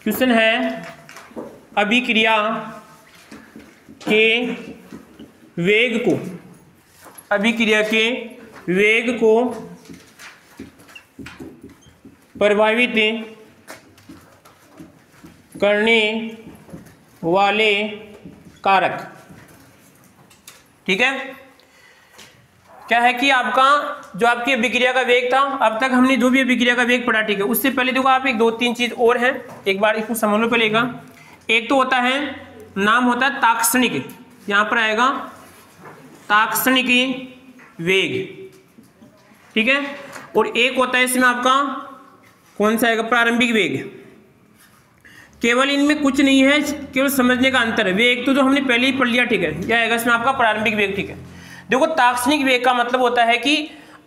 Question है अभिक्रिया के वेग को, अभिक्रिया के वेग को प्रभावित करने वाले कारक। ठीक है, क्या है कि आपका जो आपकी अभिक्रिया का वेग था, अब तक हमने जो भी अभिक्रिया का वेग पढ़ा, ठीक है, उससे पहले देखो आप एक दो तीन चीज और है, एक बार इसको समझ लो पहले। एक तो होता है, नाम होता है तात्क्षणिक, यहां पर आएगा तात्क्षणिक वेग, ठीक है, और एक होता है इसमें आपका कौन सा आएगा, प्रारंभिक वेग। केवल इनमें कुछ नहीं है, केवल समझने का अंतर है। वेग तो जो हमने पहले ही पढ़ लिया, ठीक है, यह आएगा इसमें आपका प्रारंभिक वेग। ठीक है, देखो तात्क्षणिक वेग का मतलब होता है कि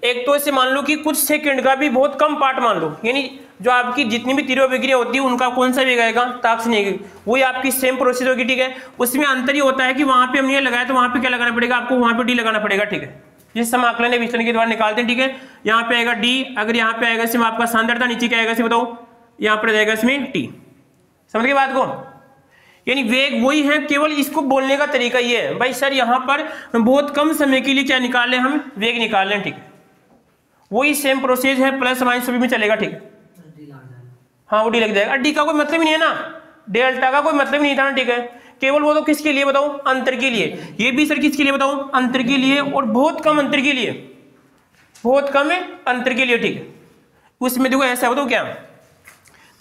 एक तो ऐसे मान लो कि कुछ सेकंड का भी बहुत कम पार्ट मान लो, यानी जो आपकी जितनी भी तीव्र अभिक्रिया होती है उनका कौन सा वेग आएगा, तात्क्षणिक, वही आपकी सेम प्रोसेस होगी। ठीक है, उसमें अंतर ही होता है कि वहां पे हमने ये लगाया तो वहां पे क्या लगाना पड़ेगा आपको, वहां पे डी लगाना पड़ेगा। ठीक है, जिस समाकलन विचलन के द्वारा निकालते हैं। ठीक है, यहाँ पे आएगा डी, अगर यहाँ पे आएगा इसमें आपका सांद्रता, नीचे क्या आएगा इसमें बताओ, यहाँ पर जाएगा इसमें टी। समझ गए बात को, यानी वेग वही है, केवल इसको बोलने का तरीका ये है भाई सर यहाँ पर बहुत कम समय के लिए क्या निकाल लें, हम वेग निकाल लें। ठीक है, वही सेम प्रोसेस है, प्लस माइनस सभी में चलेगा। ठीक है, हाँ वो डी लग जाएगा, डी का कोई मतलब ही नहीं है ना, डेल्टा का कोई मतलब नहीं था ना। ठीक है, केवल वो तो किसके लिए बताओ, अंतर के लिए। ये भी सर किसके लिए बताओ, अंतर के लिए, और बहुत कम अंतर के लिए, बहुत कम है अंतर के लिए। ठीक है, उसमें देखो ऐसा बताओ क्या,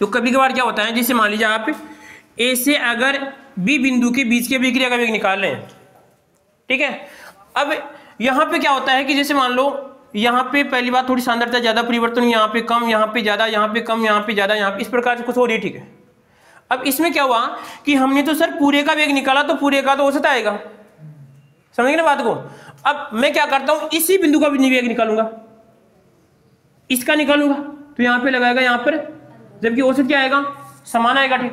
तो कभी कभार क्या होता है, जैसे मान लीजिए आप ए से अगर बी बिंदु के बीच की अभिक्रिया का वेग निकाल लें। ठीक है, अब यहां पे क्या होता है कि जैसे मान लो यहाँ पे पहली बात थोड़ी सांद्रता ज्यादा परिवर्तन, यहाँ पे कम, यहाँ पे ज्यादा, यहाँ पे कम, यहाँ पे ज्यादा, यहाँ पे इस प्रकार से कुछ हो रही है। ठीक है, अब इसमें क्या हुआ कि हमने तो सर पूरे का वेग निकाला, तो पूरे का तो औसत आएगा, समझ गए ना बात को। अब मैं क्या करता हूं, इसी बिंदु का भी वेग निकालूंगा, इसका निकालूंगा, तो यहाँ पे लगाएगा यहाँ पर, जबकि औसत क्या आएगा, समान आएगा। ठीक,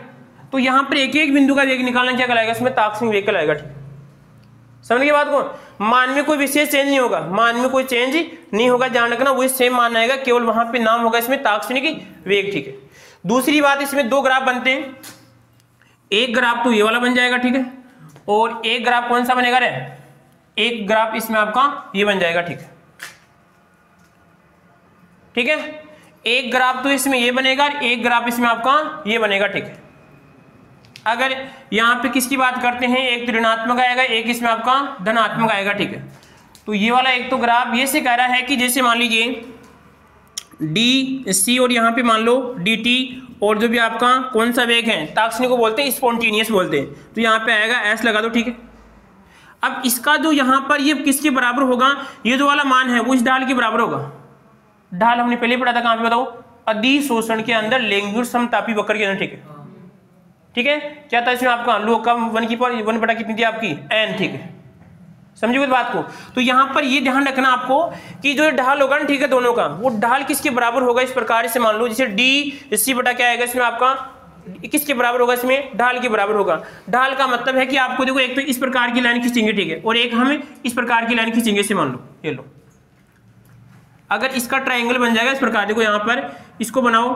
तो यहाँ पर एक एक बिंदु का वेग निकालना क्या कहलाएगा, इसमें तात्क्षणिक वेग कहलाएगा। ठीक, समझ गए बात को। मान में कोई विशेष चेंज नहीं होगा, मान में कोई चेंज नहीं होगा, ध्यान रखना, वही सेम मान आएगा, केवल वहां पे नाम होगा इसमें तात्क्षणिक वेग। ठीक है, दूसरी बात, इसमें दो ग्राफ बनते हैं, एक ग्राफ तो ये वाला बन जाएगा। ठीक है, और एक ग्राफ कौन सा बनेगा रे, एक ग्राफ इसमें आपका ये बन जाएगा। ठीक है, ठीक है, एक ग्राफ तो इसमें ये बनेगा, एक ग्राफ इसमें आपका ये बनेगा। ठीक है, अगर यहाँ पे किसकी बात करते हैं, एक तो ऋणात्मक आएगा, एक इसमें आपका धनात्मक आएगा। ठीक है, तो ये वाला एक तो ग्राफ ये से कह रहा है कि जैसे मान लीजिए डी सी और यहाँ पे मान लो डी टी, और जो भी आपका कौन सा वेग है, तात्क्षणिक को बोलते हैं, स्पॉन्टेनियस बोलते हैं, तो यहाँ पे आएगा एस लगा दो। ठीक है, अब इसका जो यहाँ पर ये किसके बराबर होगा, ये जो वाला मान है वो इस ढाल के बराबर होगा। ढाल हमने पहले पढ़ा था, कहाँ पे बताओ, अधिशोषण के अंदर लेंगुर समतापी वक्र के अंदर। ठीक है, ठीक है, क्या था इसमें आपका लोग का 1 बटा कितनी थी आपकी n। ठीक है, समझिए इस बात को। तो यहां पर ये ध्यान रखना आपको कि जो ढाल होगा ना, ठीक है, दोनों का वो ढाल किसके बराबर होगा, इस प्रकार से मान लो जैसे डी सी बटा क्या आएगा इसमें आपका, किसके बराबर होगा, इसमें ढाल के बराबर होगा। ढाल का मतलब है कि आपको देखो एक तो इस प्रकार की लाइन खींचेंगे, ठीक है, और एक हम इस प्रकार की लाइन खींचेंगे, इसे मान लो, ये लो, अगर इसका ट्राइंगल बन जाएगा इस प्रकार, देखो यहाँ पर इसको बनाओ,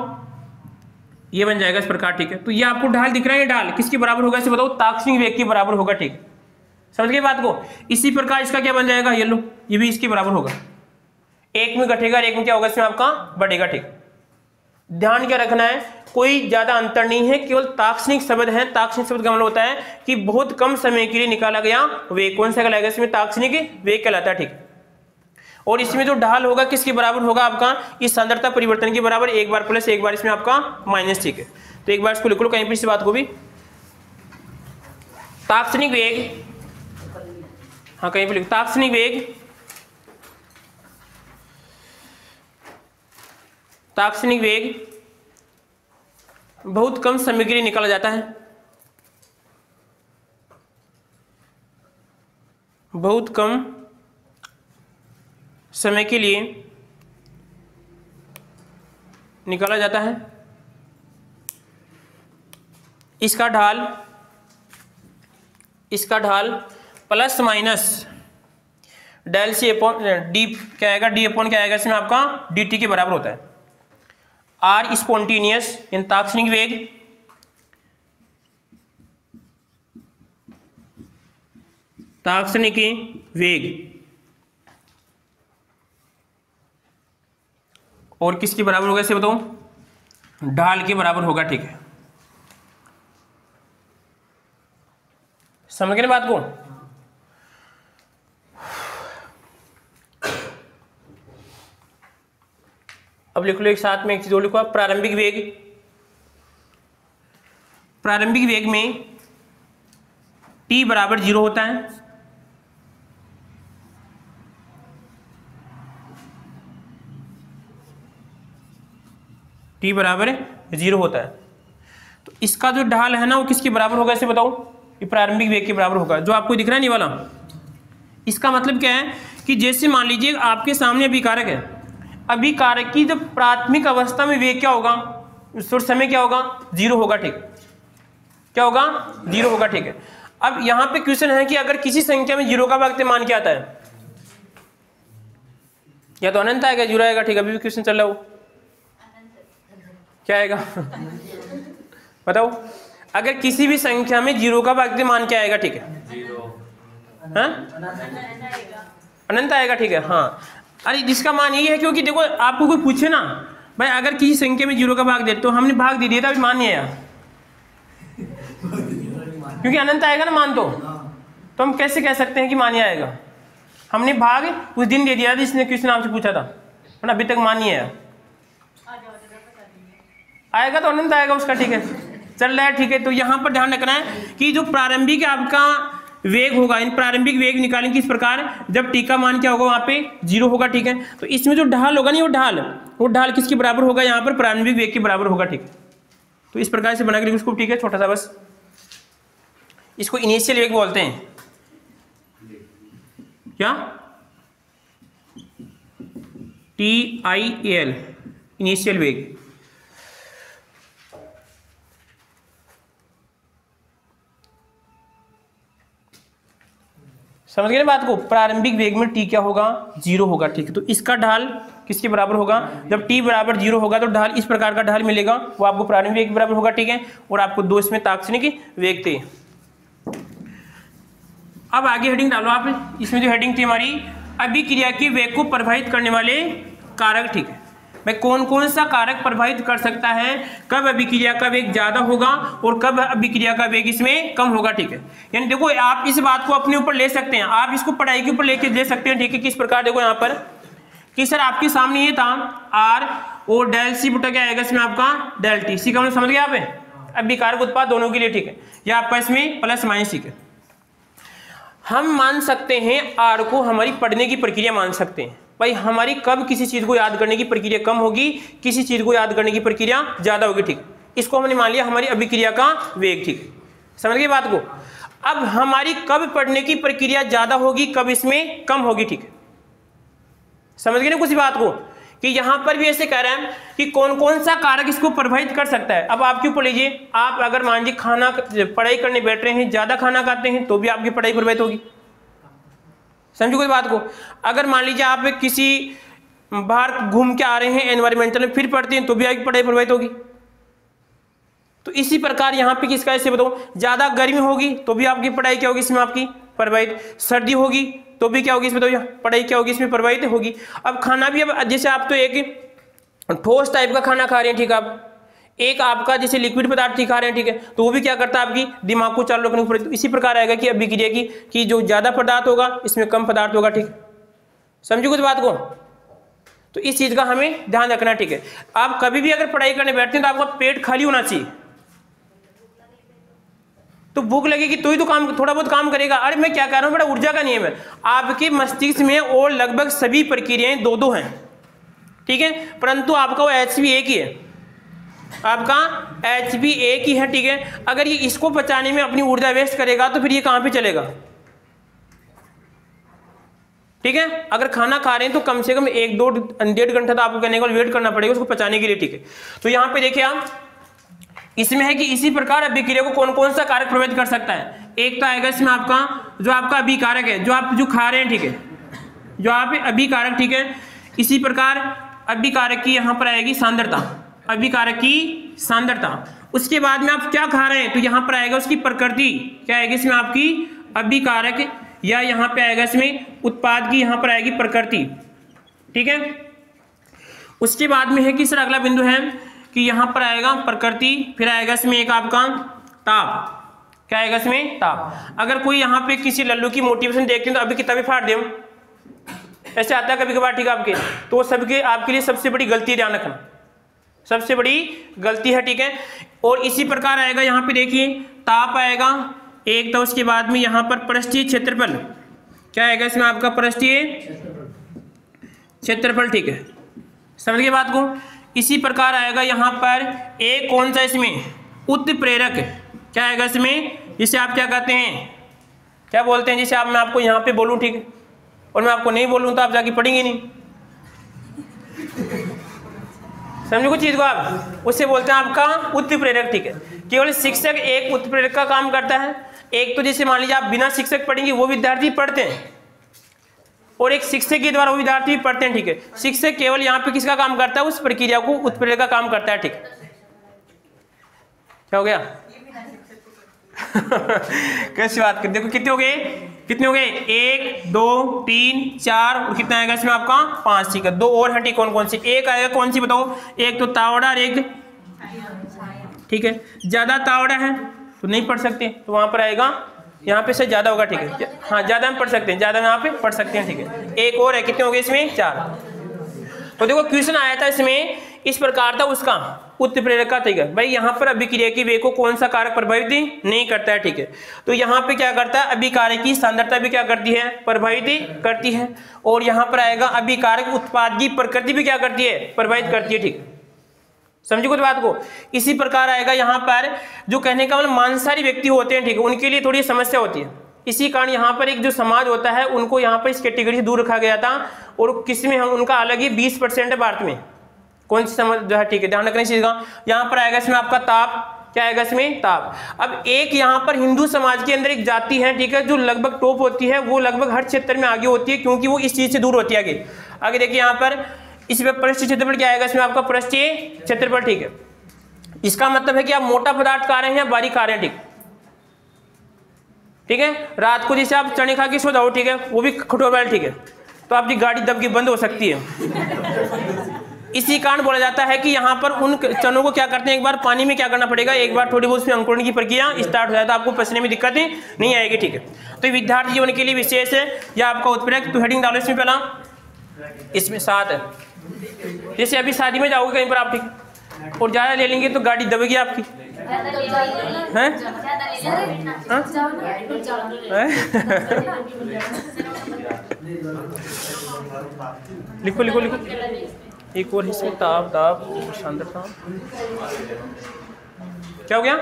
ये बन जाएगा इस प्रकार। ठीक है, तो ये आपको ढाल दिख रहा है, ये ढाल किसके बराबर होगा, इसे बताओ, तात्क्षणिक वेग के बराबर होगा। ठीक, समझ गए बात को। इसी प्रकार इसका क्या बन जाएगा, ये लो, ये भी इसके बराबर होगा, एक में घटेगा, एक में क्या होगा इसमें आपका बढ़ेगा। ठीक, ध्यान क्या रखना है, कोई ज्यादा अंतर नहीं है, केवल तात्क्षणिक शब्द है। तात्क्षणिक शब्द का मतलब होता है कि बहुत कम समय के लिए निकाला गया वेग, कौन सा कहलाएगा, इसमें तात्क्षणिक वेग कहलाता है। ठीक, और इसमें जो ढाल होगा किसके बराबर होगा आपका, इस सांद्रता परिवर्तन के बराबर, एक बार प्लस एक बार इसमें आपका माइनस। ठीक है, तो एक बार इसको लिख लो कहीं पर इस बात को भी, तात्क्षणिक वेग, हाँ कहीं पर लिखो, तात्क्षणिक वेग, तात्क्षणिक वेग बहुत कम समय के लिए निकाला जाता है, बहुत कम समय के लिए निकाला जाता है। इसका ढाल plus minus del C upon D क्या आएगा, डी अपॉन क्या आएगा इसमें आपका डी टी के बराबर होता है। आर स्पॉन्टेनियस इन तात्क्षणिक वेग, तात्क्षणिक वेग और किसके बराबर होगा इसे बताओ, ढाल के बराबर होगा। ठीक है, समझ गए ना बात को। अब लिख लो एक साथ में, एक चीज और लिखो आप, प्रारंभिक वेग। प्रारंभिक वेग में t बराबर 0 होता है, t बराबर 0 होता है। तो इसका जो ढाल है ना वो किसके बराबर होगा इसे बताओ, ये प्रारंभिक वेग के बराबर होगा। जो आपको दिख रहा है नहीं वाला, इसका मतलब क्या है कि जैसे मान लीजिए आपके सामने अभिकारक है, अभिकारक की जब प्राथमिक अवस्था में वेग क्या होगा, उस समय क्या होगा, 0 होगा। ठीक, क्या होगा, 0 होगा। ठीक है, अब यहां पे क्वेश्चन है कि अगर किसी संख्या में 0 का भागते मान क्या आता है, या तो अनंत आएगा, 0 आएगा। ठीक है, अभी भी क्वेश्चन चल रहा हो, क्या आएगा बताओ, अगर किसी भी संख्या में 0 का भागते मान क्या आएगा। ठीक है, अनंत आएगा। ठीक है, हाँ, अरे जिसका मान यही है, क्योंकि देखो आपको कोई पूछे ना भाई अगर किसी संख्या में 0 का भाग दे, तो हमने भाग दे दिया था, अभी मान नहीं आया क्योंकि अनंत आएगा ना मान, तो हम कैसे कह सकते हैं कि मान ही आएगा। हमने भाग उस दिन दे दिया था, इसने क्वेश्चन आपसे पूछा था, ना अभी तक मान नहीं आया। आएगा तो अनंत आएगा उसका। ठीक है, चल रहा है। ठीक है, तो यहाँ पर ध्यान रखना है कि जो प्रारंभिक आपका वेग होगा, इन प्रारंभिक वेग निकालेंगे किस प्रकार, जब टी का मान क्या होगा वहाँ पे 0 होगा। ठीक है, तो इसमें जो ढाल होगा नहीं, वो ढाल किसके बराबर होगा, यहाँ पर प्रारंभिक वेग के बराबर होगा। ठीक है, तो इस प्रकार से बना के लिखो उसको। ठीक है, छोटा सा बस, इसको इनिशियल वेग बोलते हैं। क्या, TIAL, इनिशियल वेग। समझ गए बात को, प्रारंभिक वेग में t क्या होगा, 0 होगा। ठीक है, तो इसका ढाल किसके बराबर होगा, जब t बराबर 0 होगा तो ढाल इस प्रकार का ढाल मिलेगा, वो आपको प्रारंभिक वेग के बराबर होगा। ठीक है, और आपको 2 इसमें तात्क्षणिक वेग थे। अब आगे हेडिंग डालो आप, इसमें जो हेडिंग थी हमारी, अभिक्रिया के वेग को प्रभावित करने वाले कारक। ठीक है, मैं कौन कौन सा कारक प्रभावित कर सकता है, कब अभिक्रिया का वेग ज्यादा होगा और कब अभिक्रिया का वेग इसमें कम होगा। ठीक है, यानी देखो आप इस बात को अपने ऊपर ले सकते हैं, आप इसको पढ़ाई के ऊपर लेके ले सकते हैं। ठीक है, किस प्रकार, देखो यहाँ पर कि सर आपके सामने ये था आर और डेल सी बटा क्या आएगा इसमें आपका डेल टी, सी का मतलब समझ गए आप, अभिकारक उत्पाद दोनों के लिए। ठीक है, या आपका इसमें प्लस माइनस। ठीक है, हम मान सकते हैं आर को हमारी पढ़ने की प्रक्रिया मान सकते हैं, भाई हमारी कब किसी चीज को याद करने की प्रक्रिया कम होगी, किसी चीज को याद करने की प्रक्रिया ज्यादा होगी। ठीक, इसको हमने मान लिया हमारी अभिक्रिया का वेग। ठीक, समझ गए बात को। अब हमारी कब पढ़ने की प्रक्रिया ज्यादा होगी, कब इसमें कम होगी। ठीक, समझ गए ना कुछ बात को, कि यहां पर भी ऐसे कह रहे हैं कि कौन कौन सा कारक इसको प्रभावित कर सकता है। अब आपके ऊपर लीजिए, आप अगर मान लीजिए खाना पढ़ाई करने बैठ रहे हैं, ज्यादा खाना खाते हैं तो भी आपकी पढ़ाई प्रभावित होगी। समझो कोई बात को, अगर मान लीजिए आप किसी बाहर घूम के आ रहे हैं एनवायरमेंटल में फिर पढ़ते हैं तो भी आपकी पढ़ाई प्रभावित होगी। तो इसी प्रकार यहाँ पे किसका ऐसे बताओ, ज्यादा गर्मी होगी तो भी आपकी पढ़ाई क्या होगी इसमें आपकी प्रभावित, सर्दी होगी तो भी क्या होगी इसमें, तो पढ़ाई क्या होगी इसमें प्रभावित होगी। अब खाना भी, अब जैसे आप तो एक ठोस टाइप का खाना खा रहे हैं, ठीक है, आप एक आपका जैसे लिक्विड पदार्थ खा रहे हैं, ठीक है, तो वो भी क्या करता है आपकी दिमाग को चालू रखने को। इसी प्रकार आएगा कि अभिक्रिया की जो ज्यादा पदार्थ होगा इसमें कम पदार्थ होगा। ठीक, समझो कुछ बात को, तो इस चीज का हमें ध्यान रखना। ठीक है, आप कभी भी अगर पढ़ाई करने बैठते हैं तो आपका पेट खाली होना चाहिए, तो भूख लगेगी तो ही तो काम थोड़ा बहुत काम करेगा। अरे मैं क्या कह रहा हूं, बड़ा ऊर्जा का नियम है, आपके मस्तिष्क में और लगभग सभी प्रक्रियाएं दो दो हैं, ठीक है, परंतु आपका वो HB एक ही है, आपका HB एक ही है। ठीक है, अगर ये इसको बचाने में अपनी ऊर्जा वेस्ट करेगा तो फिर ये कहां पे चलेगा। ठीक है, अगर खाना खा रहे हैं तो कम से कम 1-1.5 घंटा तो आपको कहने को वेट करना पड़ेगा उसको पचाने के लिए। ठीक है, तो यहां पे देखिए आप, इसमें है कि इसी प्रकार अभिक्रिया को कौन कौन सा कारक प्रभावित कर सकता है। एक तो आएगा इसमें आपका जो आपका अभिकारक है, जो आप जो खा रहे हैं, ठीक है, जो आप अभिकारक, ठीक है, इसी प्रकार अभिकारक की यहां पर आएगी सांद्रता, अभिकारक की सांद्रता। उसके बाद में आप क्या खा रहे हैं तो यहां पर आएगा उसकी प्रकृति, क्या आएगी इसमें आपकी अभिकारक या यहाँ पे आएगा इसमें उत्पाद की यहाँ पर आएगी प्रकृति। ठीक है, उसके बाद में है कि सर अगला बिंदु है कि यहाँ पर आएगा प्रकृति, फिर आएगा इसमें एक आपका ताप। क्या आएगा इसमें? ताप। अगर कोई यहाँ पे किसी लल्लू की मोटिवेशन देखते हैं तो अभी किताबें फाड़ दें, ऐसे आता है कभी कभार, ठीक है आपके, तो सबके आपके लिए सबसे बड़ी गलती ध्यान रखना, सबसे बड़ी गलती है। ठीक है, और इसी प्रकार आएगा यहाँ पे देखिए ताप आएगा एक, तो उसके बाद में यहाँ पर पृष्ठीय क्षेत्रफल। क्या आएगा इसमें आपका? पृष्ठीय क्षेत्रफल। ठीक है, समझ गए बात को। इसी प्रकार आएगा यहाँ पर एक कौन सा इसमें? उत्प्रेरक। क्या आएगा इसमें? जिसे आप क्या कहते हैं, क्या बोलते हैं, जिसे आप, मैं आपको यहाँ पे बोलूँ ठीक है, और मैं आपको नहीं बोलूँ तो आप जाके पढ़ेंगे नहीं, समझो कुछ चीज को आप, उससे बोलते हैं आपका उत्प्रेरक। ठीक है, केवल शिक्षक एक उत्प्रेरक का काम करता है। एक तो जैसे मान लीजिए आप बिना शिक्षक पढ़ेंगे वो विद्यार्थी पढ़ते हैं, और एक शिक्षक के द्वारा वो विद्यार्थी भी पढ़ते हैं। ठीक है, शिक्षक केवल यहाँ पे किसका काम करता है? उस प्रक्रिया को उत्प्रेरक का काम करता है। ठीक, क्या हो गया? कैसी बात कर, देखो कितने हो गए, कितने हो गए? 1 2 3 4 और कितना आएगा इसमें आपका? 5। ठीक है, 2 और हैं। ठीक, कौन कौन सी? एक आएगा, कौन सी बताओ? एक तो तावड़ा और एक, ठीक है, ज्यादा तावड़ा है तो नहीं पढ़ सकते, तो वहां पर आएगा यहाँ पे से ज्यादा होगा। ठीक है, हाँ ज्यादा हम पढ़ सकते हैं, ज्यादा यहाँ पे पढ़ सकते हैं। ठीक है, एक और है, कितने हो गए इसमें? 4। तो देखो क्वेश्चन आया था इसमें इस प्रकार था उसका उत्प्रेरक का। ठीक है भाई, यहाँ पर अभिक्रिया की वेग को कौन सा कारक प्रभावित नहीं करता है। ठीक है, तो यहाँ पे क्या करता है? अभिकारक की सांद्रता भी क्या करती है? प्रभावित करती है। और यहाँ पर आएगा अभिकारक उत्पाद की प्रकृति भी क्या करती है? प्रभावित करती है। ठीक, समझो कुछ बात को। इसी प्रकार आएगा यहाँ पर जो कहने का मतलब मांसाहारी व्यक्ति होते हैं, ठीक है, उनके लिए थोड़ी समस्या होती है। इसी कारण यहाँ पर एक जो समाज होता है उनको यहाँ पर इस कैटेगरी से दूर रखा गया था, और किसमें हम उनका अलग ही 20% है भारत में। कौन सी समझ जो है? ठीक है, ध्यान रखना चीज़। यहाँ पर आएगा इसमें आपका ताप। क्या आएगा इसमें? ताप। अब एक यहाँ पर हिंदू समाज के अंदर एक जाति है, ठीक है, जो लगभग टॉप होती है, वो लगभग हर क्षेत्र में आगे होती है, क्योंकि वो इस चीज से दूर होती है। आगे आगे देखिए यहाँ पर इसमें पृष्ठीय क्षेत्रफल क्या आएगा इसमें आपका? पृष्ठीय क्षेत्रफल। ठीक है, इसका मतलब है कि आप मोटा पदार्थ खा रहे हैं या बारीक खा रहे हैं। ठीक, ठीक है, रात को जैसे आप चने खा के सो जाओ, ठीक है, वो भी कठोर वाले, ठीक है, तो आपकी गाड़ी दब के बंद हो सकती है। इसी कारण बोला जाता है कि यहाँ पर उन चनों को क्या करते हैं, एक बार पानी में क्या करना पड़ेगा, एक बार थोड़ी बहुत उसमें अंकुरण की प्रक्रिया स्टार्ट हो जाए तो आपको पसीने में दिक्कतें नहीं आएगी। ठीक है, तो विद्यार्थी जीवन के लिए विशेष है या आपका उत्प्रेरक। तो हेडिंग डालो इसमें, पहला इसमें 7 है। जैसे अभी शादी में जाओगे कहीं पर आप, ठीक, और ज़्यादा ले लेंगे तो गाड़ी दबेगी आपकी, हैं? लिखो लिखो लिखो, एक और हिस्से ताप ताप सांद्रता। क्या हो गया?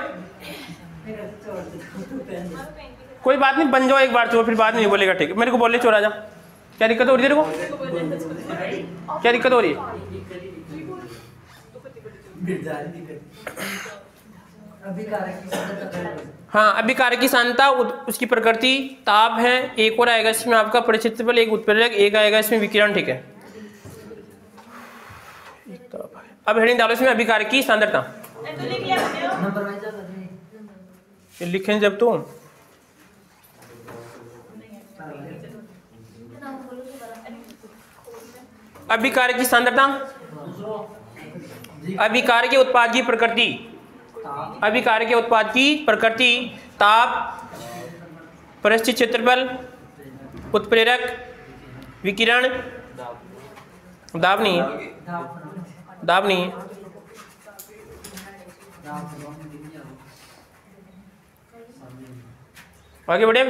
कोई बात नहीं, बन जाओ एक बार तो फिर बाद में नहीं बोलेगा। ठीक है, मेरे को बोले चोरा जा। क्या दिक्कत हो रही है तेरे को? क्या दिक्कत हो रही है? हाँ, अभिकारक की सांद्रता, उसकी प्रकृति ताप है। एक और आएगा इसमें आपका परिक्षेत्रफल, एक उत्प्रेरक, एक आएगा इसमें विकिरण। ठीक है, अब हेडिंग डालो इसमें अभिकारक की सांद्रता। लिखें जब तो अभिकारक की सांद्रता, अभिकारक के उत्पाद की प्रकृति, अभिकारक के उत्पाद की प्रकृति, ताप, पृष्ठीय क्षेत्रफल, उत्प्रेरक, विकिरण, दाब नहीं है, दाब नहीं है, आगे बढ़े।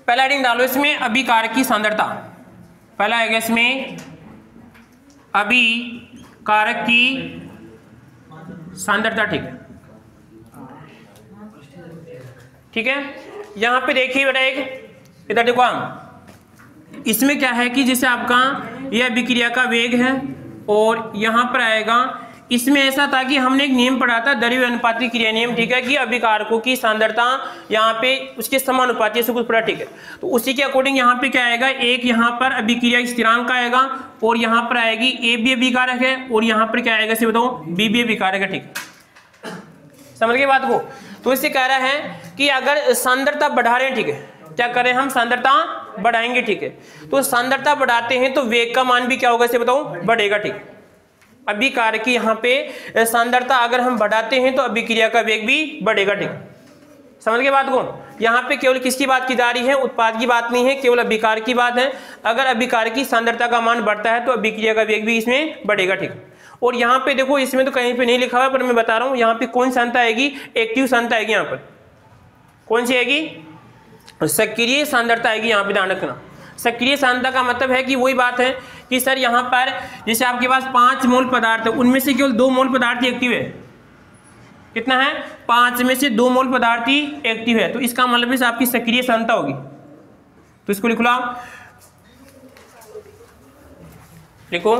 पहला हेडिंग डालो इसमें अभिकारक की सांद्रता। पहला आएगा इसमें अभिकारक की सांद्रता। ठीक है, ठीक है, यहां पे देखिए बेटा, एक इधर देखो, इसमें क्या है कि जैसे आपका यह अभिक्रिया का वेग है, और यहां पर आएगा इसमें ऐसा था कि हमने एक नियम पढ़ा था, द्रव्य अनुपाती क्रिया नियम। ठीक है, कि अभिकारकों की सांद्रता यहाँ पे उसके समानुपाती से कुछ पढ़ा। ठीक है, तो उसी के अकॉर्डिंग यहाँ पे क्या आएगा, एक यहाँ पर अभिक्रिया स्थिरांक आएगा, और यहाँ पर आएगी ए बी अभिकारक है, और यहाँ पर क्या आएगा इसे बताओ, बी बी अभिकारक है। ठीक है, समझ गए बात को। तो इससे कह रहा है कि अगर सांद्रता बढ़ा रहे हैं, ठीक है, क्या करें हम, सांद्रता बढ़ाएंगे, ठीक है। तो सांद्रता बढ़ाते हैं तो वेग का मान भी क्या होगा इसे बताओ, बढ़ेगा, ठीक। अभिकारक की यहाँ पे सांद्रता अगर हम बढ़ाते हैं तो अभिक्रिया का वेग भी बढ़ेगा, ठीक। समझ गए बात को। यहाँ पे केवल किसकी बात की जा रही है, उत्पाद की बात नहीं है, केवल अभिकार की बात है। अगर अभिकार की सांद्रता का मान बढ़ता है तो अभिक्रिया का वेग भी इसमें बढ़ेगा, ठीक। और यहाँ पे देखो इसमें तो कहीं पे नहीं लिखा हुआ पर मैं बता रहा हूँ, यहाँ पे कौन सांद्रता आएगी, एक्टिव सांद्रता आएगी। यहाँ पर कौन सी आएगी, सक्रिय सांद्रता आएगी। यहाँ पे ध्यान रखना, सक्रिय सांद्रता का मतलब है कि वही बात है कि सर यहाँ पर जैसे आपके पास 5 मोल पदार्थ है, उनमें से केवल 2 मोल पदार्थ ही एक्टिव है। कितना है, 5 में से 2 मोल पदार्थ ही एक्टिव है, तो इसका मतलब से आपकी सक्रिय सांद्रता होगी। तो इसको लिख लो आप, लिखो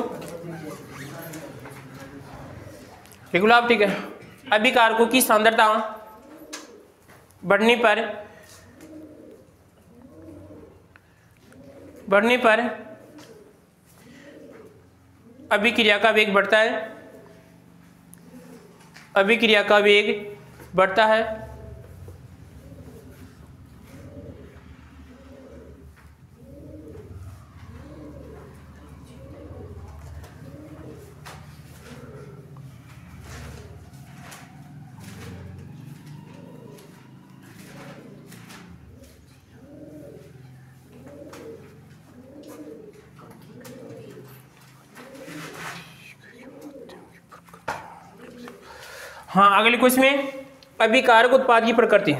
आप, ठीक है। अभिकारकों की सांद्रता बढ़ने पर अभिक्रिया का वेग बढ़ता है, अभिक्रिया का वेग बढ़ता है। हाँ अगले क्वेश्चन में अभिकारक उत्पाद की प्रकृति,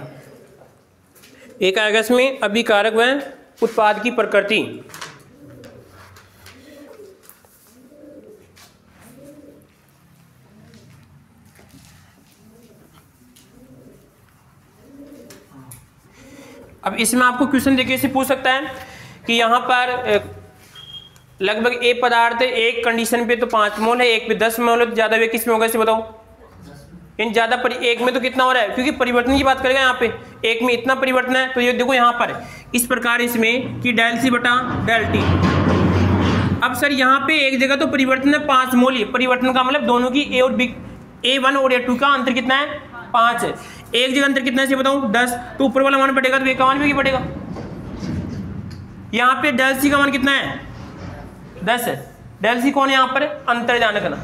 एक आएगा इसमें अभिकारक व उत्पाद की प्रकृति। अब इसमें आपको क्वेश्चन देखिए से पूछ सकता है कि यहाँ पर लगभग एक पदार्थ एक कंडीशन पे तो 5 मोल है, एक पे 10 मोल है, तो ज्यादा वेग किस में होगा इसे बताओ। इन ज्यादा एक में तो कितना हो रहा है, क्योंकि परिवर्तन की बात करेगा यहाँ पे, एक में इतना परिवर्तन है, तो ये देखो यहाँ पर इस प्रकार इसमें कि डेल सी बटा डेल टी। अब सर यहाँ पे एक जगह तो परिवर्तन है 5 मोल ही, परिवर्तन का मतलब दोनों की ए और बी, A1 और A2 का अंतर कितना है, 5 है। एक जगह अंतर कितना है बताऊं, 10, तो ऊपर वाला मान बढ़ेगा तो एक का मान भी बढ़ेगा। यहाँ पे डेल सी का मान कितना है, 10 है। डेल सी कौन है यहाँ पर, अंतर ध्यान रखना,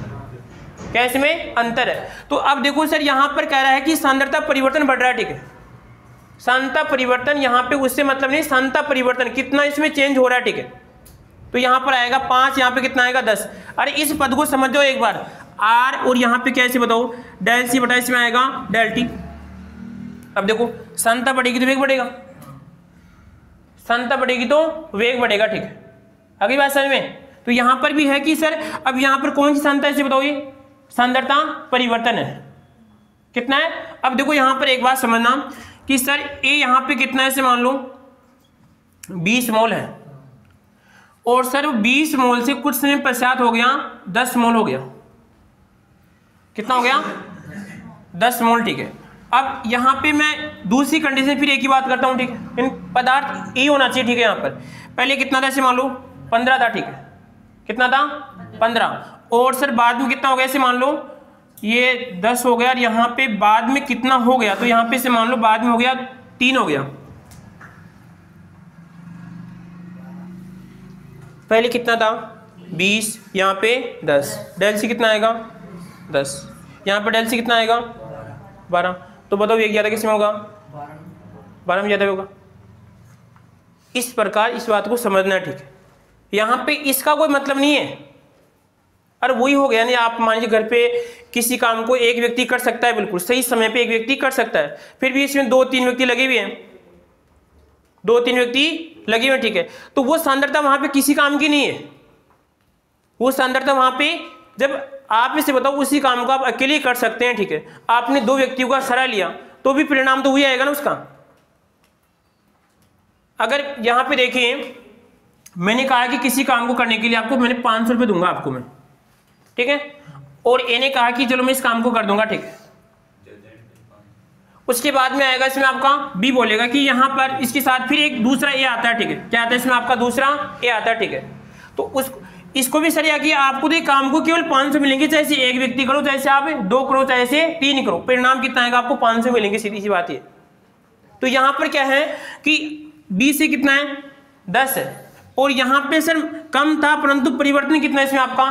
क्या इसमें अंतर है। तो अब देखो सर यहाँ पर कह रहा है कि सांद्रता परिवर्तन बढ़ रहा है, ठीक है। सांद्रता परिवर्तन यहाँ पे उससे मतलब नहीं, सांद्रता परिवर्तन कितना इसमें चेंज हो रहा है, ठीक है। तो यहाँ पर आएगा 5, यहाँ पे कितना आएगा 10। अरे इस पद को समझो एक बार, आर और यहाँ पे कैसे बताओ, डेल सी बटा इसमें आएगा डेल टी। अब देखो सांद्रता बढ़ेगी तो वेग बढ़ेगा, सांद्रता बढ़ेगी तो वेग बढ़ेगा, ठीक है। अगली बात समझ में। तो यहाँ पर भी है कि सर अब यहाँ पर कौन सी सांद्रता इसे बताओ, ये सांद्रता परिवर्तन है, कितना है। अब देखो यहाँ पर एक बात समझना कि सर ए यहाँ पे कितना है, से मान लो 20 मोल है, और सर 20 मोल से कुछ समय पश्चात हो गया 10 मोल हो गया, कितना हो गया 10 मोल, ठीक है। अब यहाँ पे मैं दूसरी कंडीशन फिर एक ही बात करता हूँ, ठीक है। इन पदार्थ ए होना चाहिए, ठीक है। यहाँ पर पहले कितना था इसे मान लो 15 था, ठीक है। कितना था 15, और सर बाद में कितना हो गया इसे मान लो ये 10 हो गया, और यहाँ पे बाद में कितना हो गया, तो यहाँ पे से मान लो बाद में हो गया 3 हो गया। पहले कितना था 20, यहाँ पे 10, डेल सी कितना आएगा 10, यहाँ पे डेल सी कितना आएगा 12। तो बताओ वेग ज्यादा किसमें होगा, 12 में ज्यादा होगा। इस प्रकार इस बात को समझना है, ठीक है। यहाँ पे इसका कोई मतलब नहीं है, और वही हो गया नहीं। आप मान लीजिए घर पे किसी काम को एक व्यक्ति कर सकता है, बिल्कुल सही समय पे एक व्यक्ति कर सकता है, फिर भी इसमें 2-3 व्यक्ति लगे हुए हैं, 2-3 व्यक्ति लगे हुए, ठीक है। तो वो सांद्रता वहां पे किसी काम की नहीं है, वो सांद्रता वहां पे जब आप इसे बताओ उसी काम को आप अकेले कर सकते हैं, ठीक है। आपने 2 व्यक्तियों का सहारा लिया तो भी परिणाम तो वही आएगा ना उसका। अगर यहां पे देखिए मैंने कहा कि किसी काम को करने के लिए आपको मैंने 500 रुपये दूंगा आपको मैं, ठीक है, और ए ने कहा कि चलो मैं इस काम को कर दूंगा, ठीक है। उसके बाद में आएगा इसमें आपका बी बोलेगा कि यहाँ पर इसके साथ फिर एक दूसरा ए आता है, ठीक है। क्या आता है इसमें आपका दूसरा ए आता है, ठीक है। तो इसको भी सरिया कि आपको तो काम को केवल 500 मिलेंगे, चाहे से एक व्यक्ति करो, चाहे से आप 2 करो, चाहे से 3 करो, परिणाम कितना आएगा आपको 500 मिलेंगे, सीधी सी बात है। तो यहाँ पर क्या है कि B से कितना है 10 है, और यहाँ पे सर कम था परंतु परिवर्तन कितना है इसमें आपका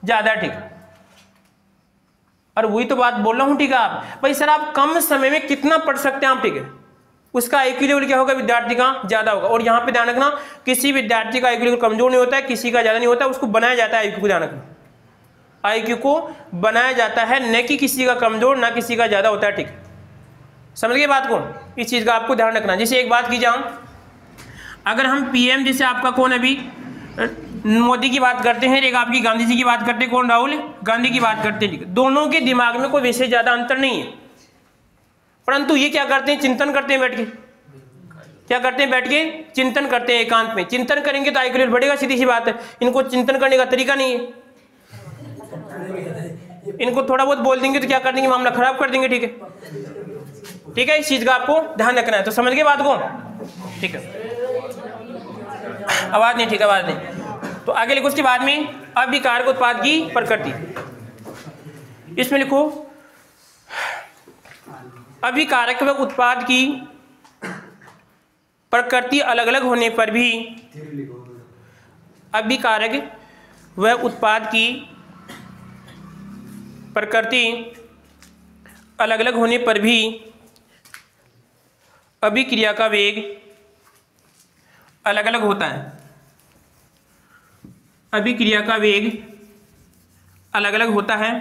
ज़्यादा है, ठीक है। और वही तो बात बोल रहा हूँ, ठीक है। आप भाई सर आप कम समय में कितना पढ़ सकते हैं आप, ठीक है, उसका IQ लेवल क्या होगा विद्यार्थी का ज़्यादा होगा। और यहाँ पे ध्यान रखना किसी विद्यार्थी का IQ लेवल कमजोर नहीं होता है, किसी का ज़्यादा नहीं होता है, उसको बनाया जाता है IQ को, ध्यान रखना IQ को बनाया जाता है, न कि किसी का कमजोर ना किसी का ज़्यादा होता है, ठीक है। समझ गए बात को, इस चीज़ का आपको ध्यान रखना। जैसे एक बात की जाऊँ, अगर हम PM जैसे आपका कौन अभी मोदी की बात करते हैं, एक आपकी गांधी जी की बात करते हैं, कौन राहुल गांधी की बात करते हैं, ठीक है। दोनों के दिमाग में कोई वैसे ज़्यादा अंतर नहीं है, परंतु ये क्या करते हैं चिंतन करते हैं बैठ के, क्या करते हैं बैठ के चिंतन करते हैं, एकांत में चिंतन करेंगे तो IQ लेवल बढ़ेगा, सीधी सी बात है। इनको चिंतन करने का तरीका नहीं है, इनको थोड़ा बहुत बोल देंगे तो क्या कर देंगे मामला खराब कर देंगे, ठीक है, ठीक है। इस चीज़ का आपको ध्यान रखना है, तो समझ गए बात को, ठीक है। आवाज़ नहीं, ठीक है, आवाज़ नहीं। तो आगे लिखो उसके बाद में अभिकारक उत्पाद की प्रकृति, इसमें लिखो अभिकारक व उत्पाद की प्रकृति अलग अलग होने पर भी, अभिकारक व उत्पाद की प्रकृति अलग अलग होने पर भी अभिक्रिया का वेग अलग अलग होता है, अभिक्रिया का वेग अलग अलग होता है,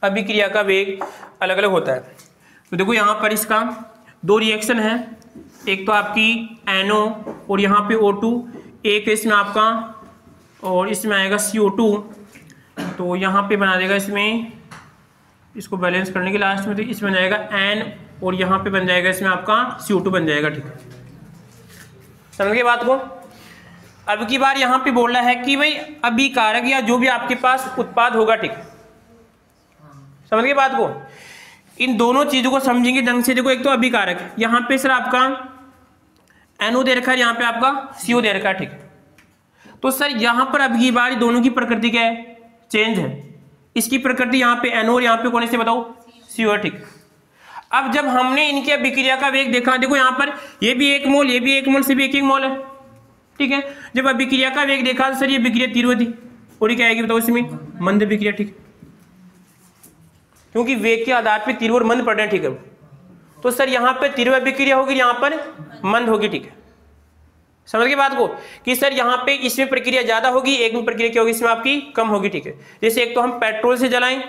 अभिक्रिया का वेग अलग अलग होता है। तो देखो यहाँ पर इसका दो रिएक्शन है, एक तो आपकी NO और यहाँ पे O2, एक इसमें आपका और इसमें आएगा CO2, तो यहाँ पे बना देगा इसमें इसको बैलेंस करने के लास्ट में, तो इसमें बन जाएगा N और यहाँ पे बन जाएगा इसमें आपका CO2 बन जाएगा, ठीक है। समझ गए बात को। अब की बार यहाँ पे बोल रहा है कि भाई अभिकारक या जो भी आपके पास उत्पाद होगा, ठीक है, समझ गए बात को। इन दोनों चीजों को समझेंगे ढंग से। देखो एक तो अभिकारक, यहाँ पे सर आपका NO दे रखा है, यहाँ पे आपका CO दे रखा है, ठीक है। तो सर यहाँ पर अब की बार दोनों की प्रकृति क्या है, चेंज है। इसकी प्रकृति यहाँ पे NO और यहाँ पे कौन से बताओ CO है, ठीक। अब जब हमने इनकी अभिक्रिया का वेग देखा, देखो यहाँ पर ये भी 1 मोल, ये भी 1 मोल से भी 1 मोल है, ठीक है। जब अभिक्रिया का वेग देखा तो सर ये अभिक्रिया तीव्र थी, और ये क्या आएगी बताओ इसमें मंद अभिक्रिया, ठीक, क्योंकि वेग के आधार पे तीव्र और मंद पड़ रहे हैं, ठीक है। तो सर यहाँ पे तीव्र अभिक्रिया होगी, यहाँ पर मंद होगी, ठीक है। समझ गए बात को कि सर यहाँ पे इसमें प्रक्रिया ज्यादा होगी, एक में प्रक्रिया क्या होगी इसमें आपकी कम होगी, ठीक है। जैसे एक तो हम पेट्रोल से जलाएं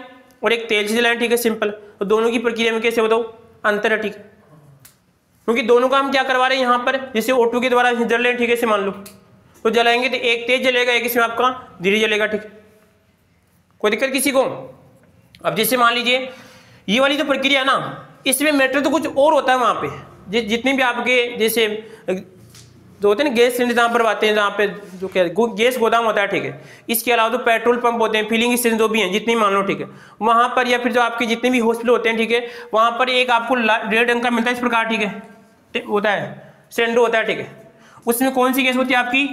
और एक तेल से जलाएं, ठीक है, सिंपल। तो दोनों की प्रक्रिया में कैसे बताओ अंतर है, ठीक है, क्योंकि दोनों का हम क्या करवा रहे हैं यहाँ पर, जैसे O2 के द्वारा जल रहे हैं, ठीक है, इसे मान लो, तो जलाएंगे तो एक तेज जलेगा, एक इसमें आपका धीरे जलेगा, ठीक है, कोई दिक्कत किसी को। अब जैसे मान लीजिए ये वाली जो प्रक्रिया है ना, इसमें मैटर तो कुछ और होता है वहाँ पे, जितने भी आपके जैसे जो होते हैं ना गैस सिलेंडर जहाँ पर आते हैं, जहाँ पे जो क्या गैस गोदाम होता है, ठीक है। इसके अलावा तो पेट्रोल पंप होते हैं, फिलिंग स्टेशन जो भी हैं जितने मान लो, ठीक है, वहाँ पर या फिर जो आपके जितने भी हॉस्पिटल होते हैं, ठीक है, वहाँ पर एक आपको रेड रंग का मिलता है इस प्रकार, ठीक है, होता है सिलेंडर होता है, ठीक है। उसमें कौन सी गैस होती है आपकी,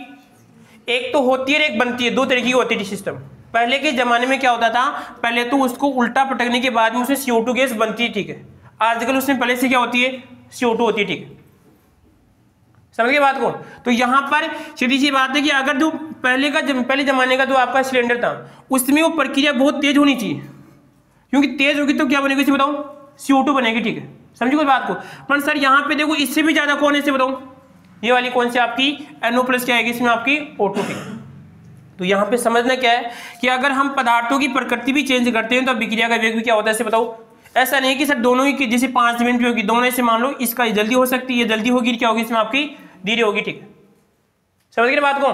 एक तो होती है एक बनती है, दो तरीके की होती है सिस्टम। पहले के जमाने में क्या होता था, पहले तो उसको उल्टा पटकने के बाद में उसमें CO2 गैस बनती है, ठीक है। आजकल उसमें पहले से क्या होती है CO2 होती है, ठीक है। समझ गए बात को। तो यहाँ पर सीधी सी बात है कि अगर जो पहले जमाने का जो आपका सिलेंडर था उसमें वो प्रक्रिया बहुत तेज होनी चाहिए, क्योंकि तेज होगी तो क्या बनेगी इसे बताओ CO2 बनेगी, ठीक है। समझिए कोई बात को। पर सर यहाँ पे देखो इससे भी ज्यादा कौन है इसे बताओ, ये वाली कौन सी आपकी NO+ क्या आएगी इसमें आपकी O2, ठीक है। तो यहाँ पे समझना क्या है कि अगर हम पदार्थों की प्रकृति भी चेंज करते हैं तो अभिक्रिया का वेग भी क्या होता है इसे बताओ। ऐसा नहीं कि सर दोनों ही जैसे 5 मिनट की होगी, दोनों से मान लो इसका जल्दी हो सकती है, ये जल्दी होगी, क्या होगी इसमें आपकी धीरे होगी, ठीक है। समझ गए बात को,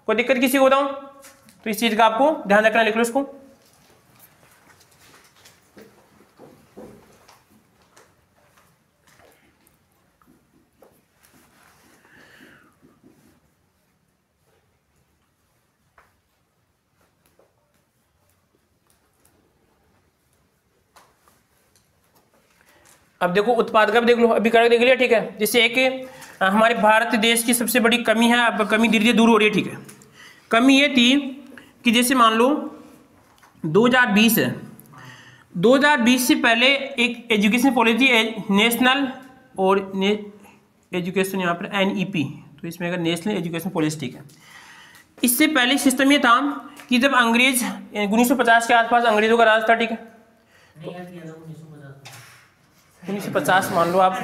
कोई दिक्कत किसी को बताऊं। तो इस चीज का आपको ध्यान रखना, लिख लो इसको। अब देखो उत्पाद का भी देख लो, अभिकारक देख लिया, ठीक है। जैसे एक हमारे भारत देश की सबसे बड़ी कमी है, अब कमी धीरे धीरे दूर हो रही है, ठीक है। कमी ये थी कि जैसे मान लो 2020 2020 से पहले एक एजुकेशन पॉलिसी नेशनल और एजुकेशन यहाँ पर NEP, तो इसमें अगर नेशनल एजुकेशन पॉलिसी, ठीक है। इससे पहले सिस्टम ये था कि जब अंग्रेज 1950 के आसपास अंग्रेजों का राज था, ठीक है, 1950 मान लो आप,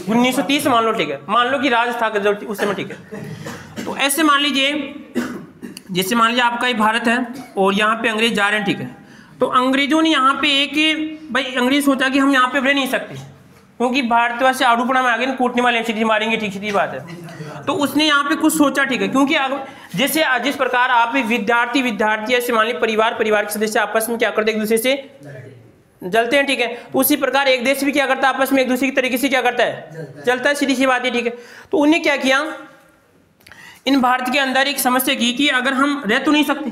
1930 मान लो, ठीक है, मान लो कि राज था उस समय, ठीक है। तो ऐसे मान लीजिए, जैसे मान लीजिए आपका ये भारत है और यहाँ पे अंग्रेज जा रहे हैं, ठीक है। तो अंग्रेजों ने यहाँ पे भाई अंग्रेज सोचा कि हम यहाँ पे रह नहीं सकते, क्योंकि भारतवासी आड़ूपड़ा में आ गए, कूटने वाले सीधी मारेंगे, ठीक सीधी बात है। तो उसने यहाँ पे कुछ सोचा, ठीक है, क्योंकि जैसे जिस प्रकार आप विद्यार्थी ऐसे मान लीजिए परिवार के सदस्य आपस में क्या करते हैं, एक दूसरे से जलते हैं, ठीक है। तो उसी प्रकार एक देश भी क्या करता है, आपस में एक दूसरे की तरीके से क्या करता है, जलता है, सीधी सी बात है, ठीक है। तो उन्हें क्या किया, इन भारत के अंदर एक समस्या की कि अगर हम रह तो नहीं सकते,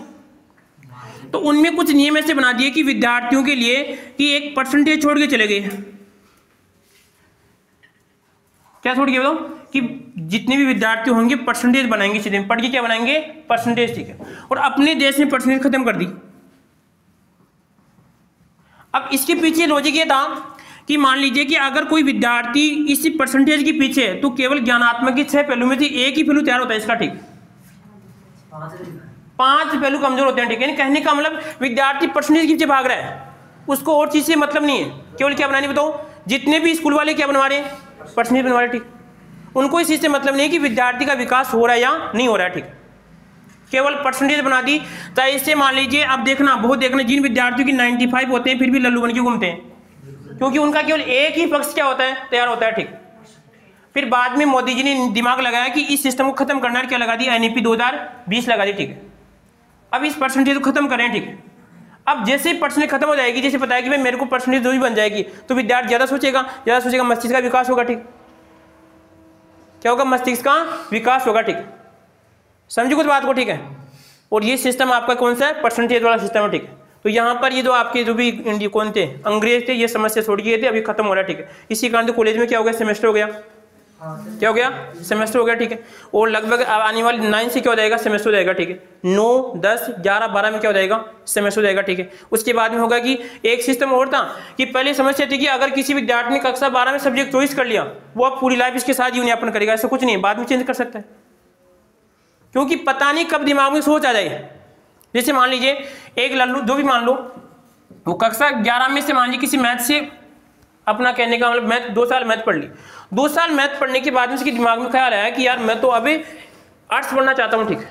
तो उनमें कुछ नियम ऐसे बना दिए कि विद्यार्थियों के लिए कि एक परसेंटेज छोड़ के चले गए। क्या छोड़ के बताओ, कि जितने भी विद्यार्थी होंगे परसेंटेज बनाएंगे, सीधे पढ़ के क्या बनाएंगे, परसेंटेज, ठीक है। और अपने देश में परसेंटेज खत्म कर दी। अब इसके पीछे लॉजिक ये था कि मान लीजिए कि अगर कोई विद्यार्थी इसी परसेंटेज के पीछे है, तो केवल ज्ञानात्मक के 6 पहलू में से एक ही पहलू तैयार होता है इसका, ठीक, 5 पहलू कमजोर होते हैं, ठीक है। कहने का मतलब विद्यार्थी परसेंटेज के पीछे भाग रहा है, उसको और चीज से मतलब नहीं है, केवल क्या बनानी बताओ, जितने भी स्कूल वाले क्या बनवा रहे हैं, परसेंटेज बनवा रहे हैं, ठीक। उनको इस चीज से मतलब नहीं कि विद्यार्थी का विकास हो रहा है या नहीं हो रहा है, ठीक, केवल परसेंटेज बना दी। तो इससे मान लीजिए अब देखना, बहुत देखना, जिन विद्यार्थियों की 95 होते हैं फिर भी लल्लू बन के घूमते हैं, क्योंकि उनका केवल एक ही पक्ष क्या होता है, तैयार होता है, ठीक। फिर बाद में मोदी जी ने दिमाग लगाया कि इस सिस्टम को खत्म करना है, क्या लगा दी, NEP 2020 लगा दी, ठीक है। अब इस परसेंटेज को खत्म करें, ठीक है। अब जैसे ही परसेंटेज खत्म हो जाएगी, जैसे पता है कि भाई मेरे को परसेंटेज 2 ही बन जाएगी, तो विद्यार्थी ज्यादा सोचेगा, मस्तिष्क का विकास होगा, ठीक। क्या होगा, मस्तिष्क का विकास होगा, ठीक। समझो कुछ बात को, ठीक है। और ये सिस्टम आपका कौन सा है, परसेंटेज वाला सिस्टम है, ठीक है। तो यहाँ पर ये जो आपके जो भी इंडिया कौन थे, अंग्रेज थे, ये समस्या छोड़ गए थे, अभी खत्म हो रहा है, ठीक है। इसी कारण तो कॉलेज में क्या हो गया, सेमेस्टर हो गया, क्या हो गया, सेमेस्टर हो गया, ठीक है। और लगभग आने वाली 9 से क्या हो जाएगा, सेमेस्टर हो जाएगा, ठीक है। 9, 10, 11, 12 में क्या हो जाएगा, सेमेस्टर हो जाएगा, ठीक है। उसके बाद में होगा कि एक सिस्टम और था कि पहले समस्या थी कि अगर किसी विद्यार्थी ने कक्षा 12 में सब्जेक्ट चॉइस कर लिया, वो अब पूरी लाइफ इसके साथ जीवन यापन करेगा, ऐसा कुछ नहीं, बाद में चेंज कर सकता है, क्योंकि पता नहीं कब दिमाग में सोच आ जाए। जैसे मान लीजिए एक लल्लू, जो भी मान लो, वो कक्षा 11 में से मान लीजिए किसी मैथ से, अपना कहने का मतलब मैथ 2 साल मैथ पढ़ ली, 2 साल मैथ पढ़ने के बाद में उसके दिमाग में ख्याल आया कि यार मैं तो अभी आर्ट्स पढ़ना चाहता हूँ, ठीक है।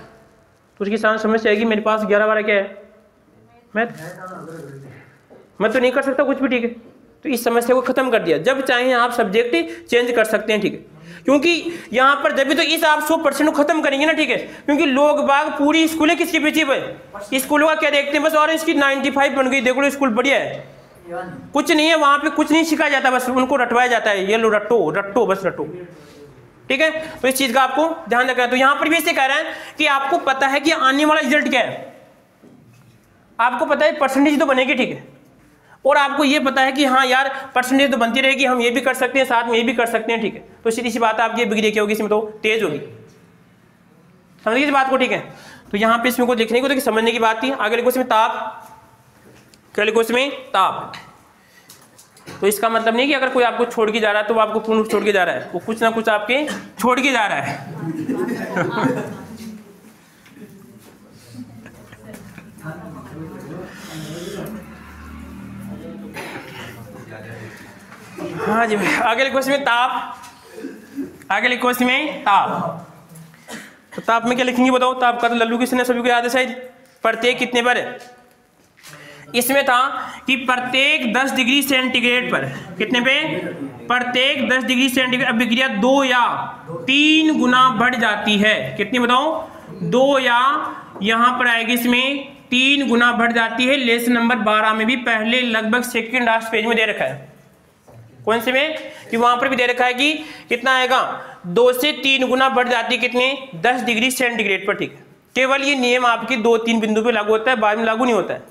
तो उसकी समझ आएगी मेरे पास 11-12 क्या है, मैथ, मैं तो नहीं कर सकता कुछ भी, ठीक है। तो इस समस्या को खत्म कर दिया, जब चाहे आप सब्जेक्ट चेंज कर सकते हैं, ठीक है। क्योंकि यहाँ पर जब भी तो इस आप 100% को खत्म करेंगे ना, ठीक है। क्योंकि लोग बाग पूरी स्कूलें किसके पीछे भाई, स्कूलों का क्या देखते हैं बस, और इसकी 95 बन गई, देखो लो स्कूल बढ़िया है, कुछ नहीं है वहां पे, कुछ नहीं सिखाया जाता, बस उनको रटवाया जाता है, ये लो रट्टो बस रट्टो, ठीक है। तो इस चीज का आपको ध्यान रखना है। तो यहाँ पर भी ऐसे कह रहा है कि आपको पता है कि आने वाला रिजल्ट क्या है, आपको पता है परसेंटेज तो बनेगी, ठीक है। और आपको ये पता है कि हाँ यार परसेंटेज तो बनती रहेगी, हम ये भी कर सकते हैं, साथ में ये भी कर सकते हैं, ठीक है। तो सीधी सी बात है, आपकी बिक्री क्या होगी, इसमें तो तेज होगी, समझिए इस बात को, ठीक है। तो यहाँ पे इसमें को देखने को, देखिए समझने की बात थी। आगे लिखो इसमें ताप, क्या लिखो इसमें, ताप। तो इसका मतलब नहीं कि अगर कोई आपको छोड़ के जा रहा है तो वो आपको पूर्ण छोड़ के जा रहा है, वो कुछ ना कुछ आपके छोड़ के जा रहा है। हाँ जी, आगे लिखो इसमें ताप, आगे लिखो इसमें ताप। तो ताप में क्या लिखेंगे बताओ, ताप का तो लल्लू किसने सभी को याद है शायद, प्रत्येक कितने पर है, इसमें था कि प्रत्येक 10 डिग्री सेंटीग्रेड पर, कितने पे, प्रत्येक 10 डिग्री सेंटीग्रेड अभिक्रिया 2 या 3 गुना बढ़ जाती है, कितनी बताओ, 2 या यहां पर आएगी इसमें 3 गुना बढ़ जाती है। लेसन नंबर 12 में भी पहले लगभग सेकंड लास्ट पेज में दे रखा है, कौन से में, कि वहां पर भी दे रखा है कि कितना आएगा, 2 से 3 गुना बढ़ जाती है, कितने, 10 डिग्री सेंटीग्रेड पर, ठीक है। केवल ये नियम आपकी 2-3 बिंदु पे लागू होता है, बाद में लागू नहीं होता है,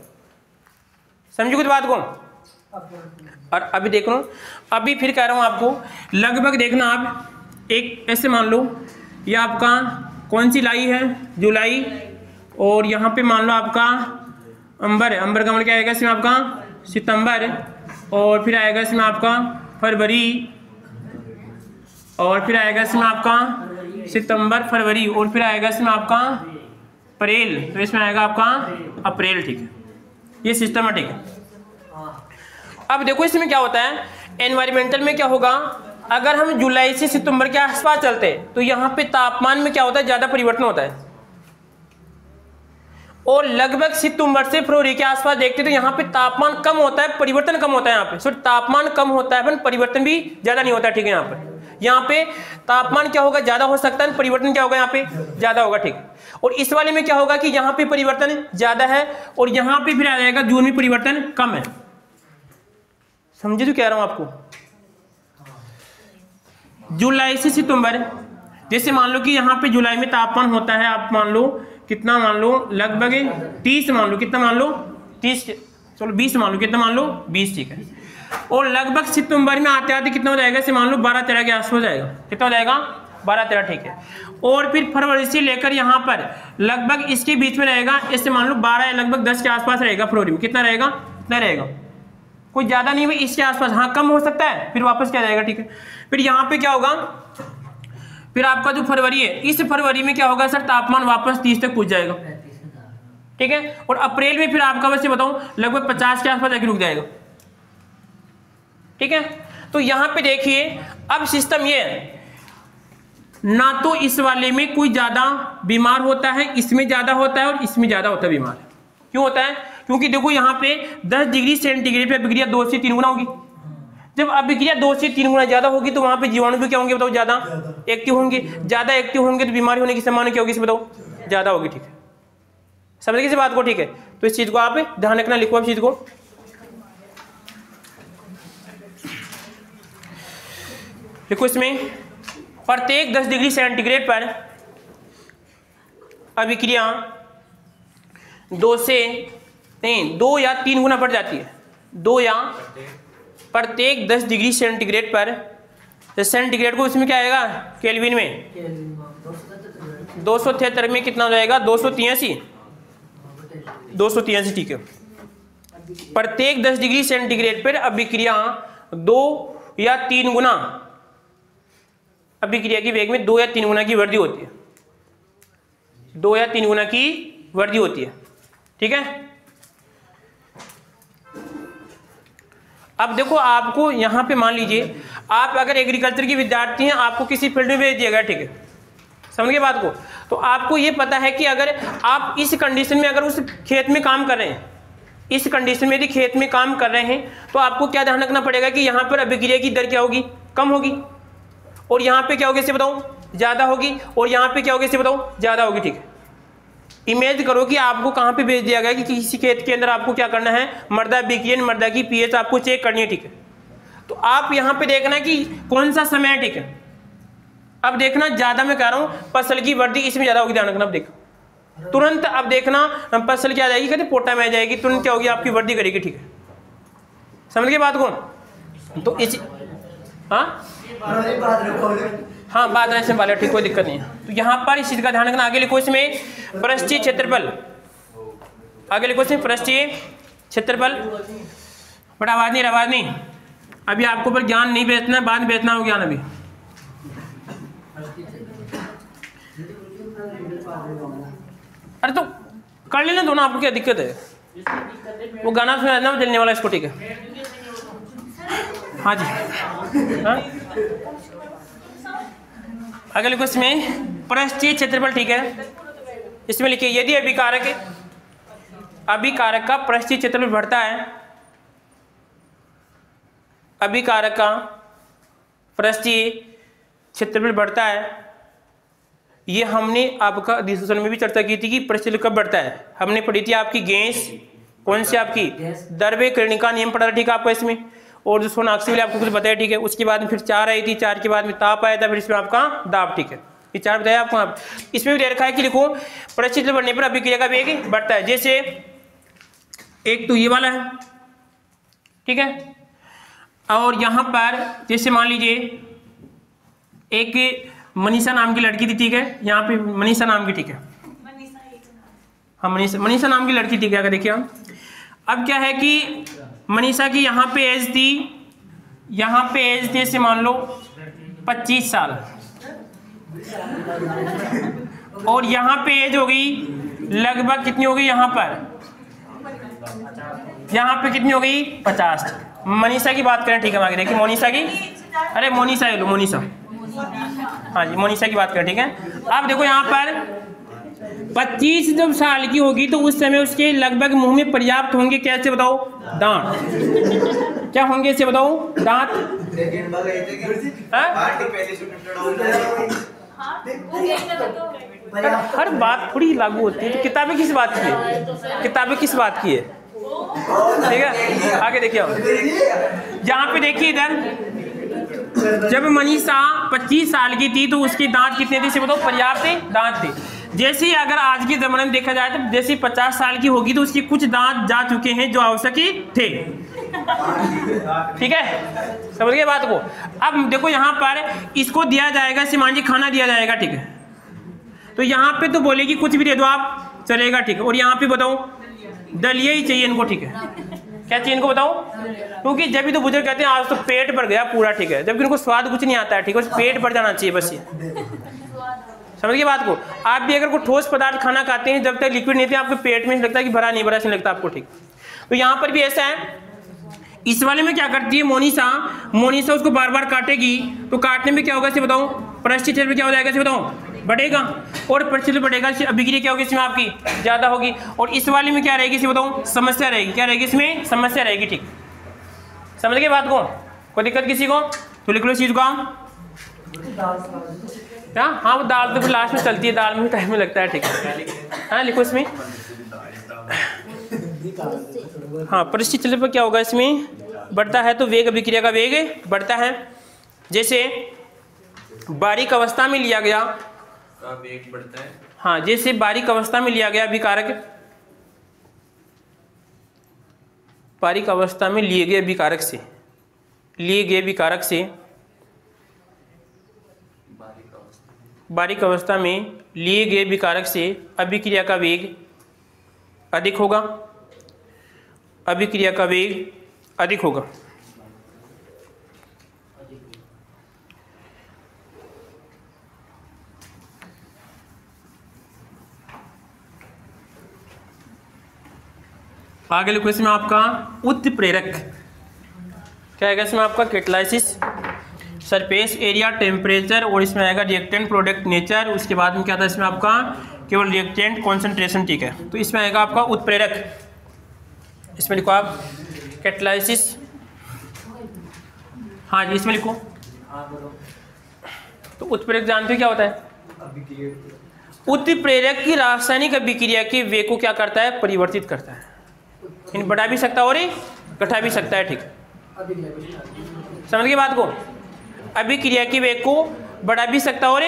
समझो कुछ बात को। और अभी देख लो, अभी फिर कह रहा हूं आपको, लगभग देखना आप, एक ऐसे मान लो ये आपका कौन सी लाई है, जुलाई, और यहाँ पे मान लो आपका अंबर है, अंबर का मतलब क्या आएगा इसमें आपका सितंबर, और फिर आएगा इसमें आपका फरवरी, और फिर आएगा इसमें आपका सितंबर फरवरी, और फिर आएगा इसमें आपका अप्रैल, तो इसमें आएगा आपका अप्रैल। ठीक है, ये सिस्टम है। ठीक है, अब देखो इसमें क्या होता है, एनवायरमेंटल में क्या होगा, अगर हम जुलाई से सितंबर के आसपास चलते हैं तो यहाँ पे तापमान में क्या होता है, ज्यादा परिवर्तन होता है, और लगभग सितंबर से फरवरी के आसपास देखते हैं तो यहाँ पे तापमान कम होता है, परिवर्तन कम होता है। यहाँ पे सिर्फ तापमान कम होता है, परिवर्तन भी ज्यादा नहीं होता। ठीक है, यहाँ पे तापमान क्या होगा, ज्यादा हो सकता है, परिवर्तन क्या होगा, यहाँ पे ज्यादा होगा। ठीक है, और इस वाले में क्या होगा कि यहाँ पे परिवर्तन ज्यादा है, और यहाँ पे फिर आ जाएगा जून में परिवर्तन कम है। समझे जो कह रहा हूं आपको, जुलाई से सितंबर, जैसे मान लो कि यहाँ पे जुलाई में तापमान होता है, आप मान लो कितना, मान लो लगभग 30, मान लो कितना, मान लो 30, चलो 20 मान लो, कितना मान लो 20। ठीक है, और लगभग सितंबर में आते आते कितना हो जाएगा, इसे मान लो 12-13 के आसपास हो जाएगा। कितना हो जाएगा, 12-13। ठीक है, और फिर फरवरी से लेकर यहाँ पर लगभग इसके बीच में रहेगा, इससे मान लो 12 या लगभग 10 के आसपास रहेगा। फरवरी में कितना रहेगा, कितना रहेगा, कोई ज्यादा नहीं, इसके आसपास, हाँ कम हो सकता है, फिर वापस क्या जाएगा। ठीक है, फिर यहाँ पे क्या होगा, फिर आपका जो फरवरी है, इस फरवरी में क्या होगा सर, तापमान वापस 30 तक पहुंच जाएगा। ठीक है, और अप्रैल में फिर आपका वैसे बताऊं लगभग 50 के आसपास जाके रुक जाएगा। ठीक है, तो यहाँ पे देखिए अब सिस्टम ये है, ना तो इस वाले में कोई ज्यादा बीमार होता है, इसमें ज्यादा होता है, और इसमें ज्यादा होता है बीमार। क्यों होता है, क्योंकि देखो यहाँ पे 10 डिग्री सेंटीग्रेड पे अभिक्रिया 2 से 3 गुना होगी। जब अभिक्रिया 2 से 3 गुना ज्यादा होगी तो वहां पे जीवाणु भी क्या होंगे बताओ, ज्यादा एक्टिव होंगे। ज्यादा एक्टिव होंगे तो बीमारी होने की संभावना क्या होगी, इसे बताओ, ज्यादा होगी। ठीक है, समझ किसी बात को। ठीक है, तो इस चीज को आप ध्यान रखना, लिखो आप चीज को। देखो इसमें प्रत्येक 10 डिग्री सेंटीग्रेड पर अभिक्रिया 2 या 3 गुना बढ़ जाती है। 2 या प्रत्येक 10 डिग्री सेंटीग्रेड पर, सेंटीग्रेड को इसमें क्या आएगा, केल्विन में 273 में कितना हो जाएगा, 283। ठीक है, प्रत्येक 10 डिग्री सेंटीग्रेड पर अभिक्रिया 2 या 3 गुना, अभिक्रिया की वेग में 2 या 3 गुना की वृद्धि होती है। 2 या 3 गुना की वृद्धि होती है। ठीक है, अब देखो आपको यहां पे मान लीजिए आप अगर एग्रीकल्चर की विद्यार्थी हैं, आपको किसी फील्ड में भेज दिया गया। ठीक है, समझ गए बात को, तो आपको ये पता है कि अगर आप इस कंडीशन में अगर उस खेत में काम कर रहे हैं, इस कंडीशन में यदि खेत में काम कर रहे हैं, तो आपको क्या ध्यान रखना पड़ेगा कि यहाँ पर अभिक्रिया की दर क्या होगी, कम होगी, और यहाँ पे क्या होगी इसे बताऊं, ज्यादा होगी, और यहाँ पे क्या होगी इसे बताऊं, ज्यादा होगी। ठीक है, इमेज करो कि आपको कहाँ पे भेज दिया गया कि किसी खेत के अंदर आपको क्या करना है, मृदा विज्ञान, मृदा की पीएच आपको चेक करनी है। ठीक है, तो आप यहाँ पे देखना कि कौन सा समय है। ठीक है, अब देखना ज्यादा मैं कह रहा हूँ फसल की वृद्धि इसमें ज्यादा होगी, ध्यान रखना। अब देखो तुरंत, अब देखना फसल क्या आ जाएगी, कहते पोटा में आ जाएगी, तुरंत क्या होगी, आपकी वृद्धि करेगी। ठीक है, समझ गए बात को। तो इस हाँ बात ऐसे वाले, ठीक, कोई दिक्कत नहीं है। तो यहाँ पर इस चीज का ध्यान रखना। आगे लिखो इसमें पृष्ठीय क्षेत्रफल, आगे लिखो इसमें पृष्ठीय क्षेत्रफल। बट आवाज नहीं, अभी आपको पर ज्ञान नहीं बेचना है, बाद में बेचना हो ज्ञान। अभी अरे तो कर लेना दोनों, आपको क्या दिक्कत है, वो गाना सुना चलने वाला इसको। ठीक है, हाँ जी, हाँ आगे लिखो इसमें पृष्ठीय क्षेत्रफल। ठीक है, इसमें लिखिए यदि अभिकारक का पृष्ठीय क्षेत्रफल बढ़ता है, अभिकारक का पृष्ठीय क्षेत्रफल बढ़ता है, ये हमने आपका डिस्कशन में भी चर्चा की थी कि पृष्ठीय कब बढ़ता है। हमने पढ़ी थी आपकी गैस, कौन सी आपकी द्रव्यकरणिका नियम पढ़ा था। ठीक है, आपको इसमें, और जो सोनाक्षी वाले आपको कुछ बताया। ठीक है, उसके बाद में फिर 4 आई थी, 4 के बाद में ताप आया था, फिर इसमें आपका दाब। ठीक है, ये 4 बताया आपको। आप इसमें भी दे रखा है कि लिखो पृष्ठीय बढ़ने पर अभिक्रिया का वेग बढ़ता है। जैसे एक तो ये वाला है, ठीक है, और यहाँ पर जैसे मान लीजिए एक मनीषा नाम की लड़की थी। ठीक है, यहाँ पे मनीषा नाम की, ठीक है, हाँ मनीषा नाम की लड़की थी। क्या देखिए हम, अब क्या है कि मनीषा की यहाँ पे एज थी, यहाँ पे एज थी से मान लो 25 साल, और यहाँ पे एज हो गई लगभग कितनी हो गई, यहाँ पे कितनी हो गई 50। मनीषा की बात करें, ठीक है, हम आगे देखिए मोनिशा की, अरे मोनिशा लो, मोनिशा, हाँ जी मोनिशा की बात करें, ठीक है। अब देखो यहाँ पर 25 जब साल की होगी तो उस समय उसके लगभग मुंह में पर्याप्त होंगे, कैसे बताओ, दांत। क्या होंगे इसे बताओ, दांत। हर बात थोड़ी लागू होती है, तो किताबें किस बात की है, किताबें किस बात की है, ठीक है। आगे देखिए, यहाँ पे देखिए इधर जब मनीषा 25 साल की थी तो उसके दांत कितने थे, इसे बताओ, पर्याप्त दांत थे। जैसे ही अगर आज के ज़माने में देखा जाए तो जैसे 50 साल की होगी तो उसके कुछ दांत जा चुके हैं जो आवश्यक थे, ठीक है, समझ गए बात को। अब देखो यहाँ पर इसको दिया जाएगा, सिमान जी खाना दिया जाएगा, ठीक है, तो यहाँ पे तो बोलेगी कुछ भी दे दो आप, चलेगा, ठीक है। और यहाँ पे बताओ दलिया ही चाहिए इनको, ठीक है, क्या चाहिए इनको बताओ, क्योंकि जब भी तो बुजुर्ग कहते हैं आज तो पेट भर गया पूरा, ठीक है, जबकि इनको स्वाद कुछ नहीं आता है, ठीक है, बस पेट भर जाना चाहिए, बस ये समझ गए बात को। आप भी अगर कोई ठोस पदार्थ खाना खाते हैं, जब तक लिक्विड नहीं थे आपके पेट में लगता है कि भरा नहीं भरा, नहीं लगता आपको, ठीक। तो यहाँ पर भी ऐसा है, इस वाले में क्या करती है मोनिशा उसको बार बार काटेगी, तो काटने में क्या होगा इसे बताओ, पृष्ठीय क्षेत्र क्या हो जाएगा इसे बताओ, बढ़ेगा, और पृष्ठीय बढ़ेगा, अभिक्रिया क्या होगी इसमें आपकी ज्यादा होगी। और इस वाले में क्या रहेगी इसे बताओ, समस्या रहेगी, क्या रहेगी इसमें, समस्या रहेगी, ठीक, समझ गए बात को। कोई दिक्कत किसी को, तो लिख लो चीज को, क्या, हाँ वो दाल तो फिर लास्ट में चलती है, दाल में टाइम में लगता है, ठीक है, हाँ लिखो इसमें, हाँ पृष्ठीय क्षेत्र पर क्या होगा इसमें, बढ़ता है तो वेग, अभिक्रिया का वेग बढ़ता है। जैसे बारीक अवस्था में लिया गया का वेग बढ़ता है, हाँ जैसे बारीक अवस्था में लिया गया अभिकारक, बारीक अवस्था में लिए गए अभिकारक से, बारीक अवस्था में लिए गए विकारक से अभिक्रिया का वेग अधिक होगा, अभिक्रिया का वेग अधिक होगा। आगे लिखो इसमें आपका उत्प्रेरक, क्या आएगा इसमें आपका, कैटालिसिस, सरफेस एरिया, टेम्परेचर, और इसमें आएगा रिएक्टेंट प्रोडक्ट नेचर, उसके बाद में क्या था इसमें आपका केवल रिएक्टेंट कॉन्सेंट्रेशन, ठीक है। तो इसमें आएगा आपका उत्प्रेरक, इसमें लिखो आप कैटालिसिस, हाँ जी इसमें लिखो। तो उत्प्रेरक जानते हो क्या होता है, उत्प्रेरक की रासायनिक अभिक्रिया के वेग को क्या करता है, परिवर्तित करता है, इन बढ़ा भी सकता है और घटा भी सकता है, ठीक, समझ गए बात को। अभिक्रिया के वेग को बढ़ा भी सकता है और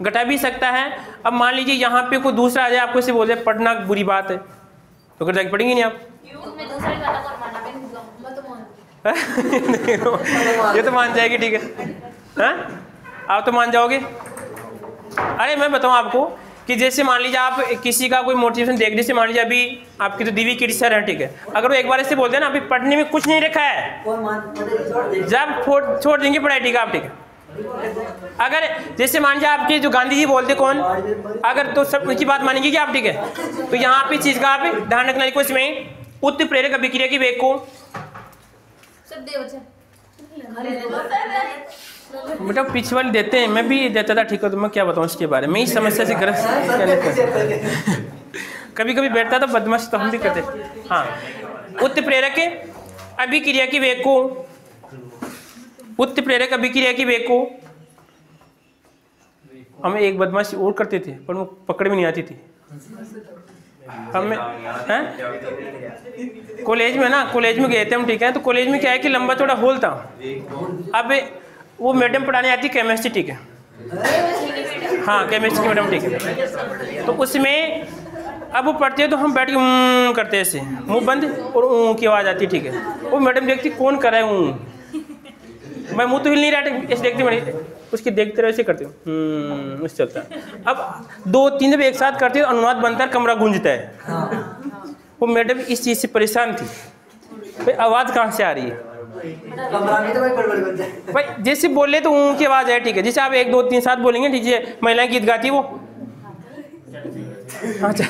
घटा भी सकता है। अब मान लीजिए यहाँ पे कोई दूसरा आ जाए, आपको इसे बोल दे पढ़ना बुरी बात है, तो कर जाके पढ़ेंगे नहीं आप ये तो मान जाएगी, ठीक है, हाँ आप तो मान जाओगे। अरे मैं बताऊँ आपको कि जैसे मान लीजिए आप किसी का कोई मोटिवेशन देख, जैसे मान लीजिए अभी आपकी तो दिव्य किट सर है, ठीक है, अगर वो एक बार ऐसे बोलते हैं ना अभी पढ़ने में कुछ नहीं रखा है, जब छोड़ देंगे पढ़ाई, ठीक है आप, ठीक है। अगर जैसे मान लीजिए आपके जो गांधी जी बोलते कौन, अगर तो सब उनकी बात मानेंगे क्या आप, ठीक है। तो यहाँ पे चीज का आप ध्यान रखना, लिखो इसमें उत्प्रेरक अभिक्रिया की वेग को, बेटा पीछे वाले देते हैं, मैं भी देता था, ठीक है, तो मैं क्या बताऊँ इसके बारे में, इस समस्या से ग्रस्त कभी कभी बैठता था बदमाश, तो हम भी करते। हाँ उत्प्रेरक अभिक्रिया की वेग को, उत्प्रेरक अभिक्रिया की वेग को हमें एक बदमाशी और करते थे, पर वो पकड़ में नहीं आती थी हमें, कॉलेज में ना, कॉलेज में गए थे हम, ठीक है, तो कॉलेज में क्या है कि लंबा चौड़ा हॉल था। अब वो मैडम पढ़ाने आती केमिस्ट्री, ठीक है, हाँ केमिस्ट्री की मैडम, ठीक है, तो उसमें अब वो पढ़ते हैं तो हम बैठ के करते ऐसे, मुंह बंद और की आवाज़ आती, ठीक है, वो मैडम देखती कौन कर रहा है, मैं मुंह तो हिल नहीं रहा, ऐसे देखती, मैं उसकी देखते रहे ऐसे करते हूँ, उस चलता है। अब 2-3 जब एक साथ करते हैं अनुवाद बनता है, कमरा गूंजता है। वो मैडम इस चीज़ से परेशान थी, भाई आवाज़ कहाँ से आ रही है भाई? जैसे बोले तो ऊँ की आवाज़ है, ठीक है। जैसे आप 1 2 3 7 बोलेंगे, ठीक है, महिलाएं गीत गाती है वो अच्छा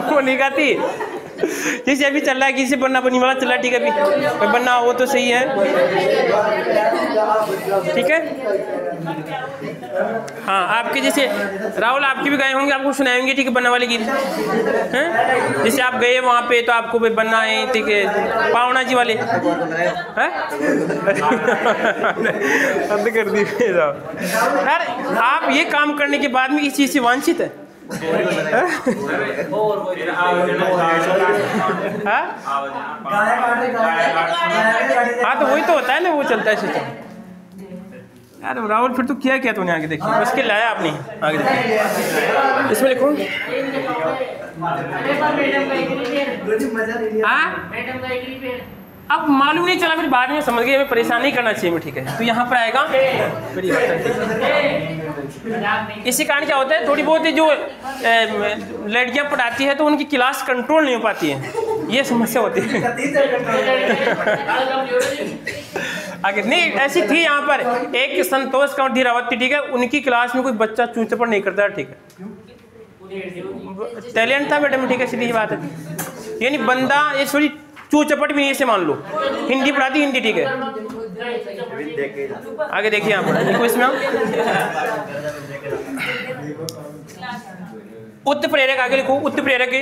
वो नहीं गाती। जैसे अभी चल रहा है किसी बन्ना बनी वाला चल रहा है, ठीक है, अभी बन्ना वो तो सही है, ठीक है। हाँ आपके जैसे राहुल आपके भी गाए होंगे, आपको सुनाएंगे, ठीक है, बन्ना वाले गीत हैं। जैसे आप गए वहाँ पे तो आपको भाई बन्ना है, ठीक है, पावना जी वाले हैं बंद कर दी यार। आप ये काम करने के बाद में इस चीज़ से वांछित है? हाँ तो वही तो होता है ना, वो चलता है सिस्टम यार। राहुल फिर तो किया क्या तूने आगे देखिए, उसके लाया आपने आगे देखिए, इसमें लिखो अब मालूम नहीं चला, फिर बाद में समझ गए, हमें परेशान नहीं करना चाहिए, ठीक है। तो यहाँ पर आएगा, इसी कारण क्या होता है, थोड़ी बहुत जो लड़कियां पढ़ाती है तो उनकी क्लास कंट्रोल नहीं हो पाती है, ये समस्या होती है आगे नहीं। ऐसी थी यहाँ पर एक संतोष कंवर धीरावती, ठीक है, उनकी क्लास में कोई बच्चा चूचपड़ नहीं करता, ठीक है, टैलेंट था मैडम, ठीक है, सीधी बात है। यानी बंदा ये थोड़ी चूचपट भी नहीं, से मान लो हिंदी पढ़ाती, हिंदी, ठीक है। आगे देखिए यहाँ पर देखो, इसमें उत्प्रेरक, आगे लिखो उत्प्रेरक,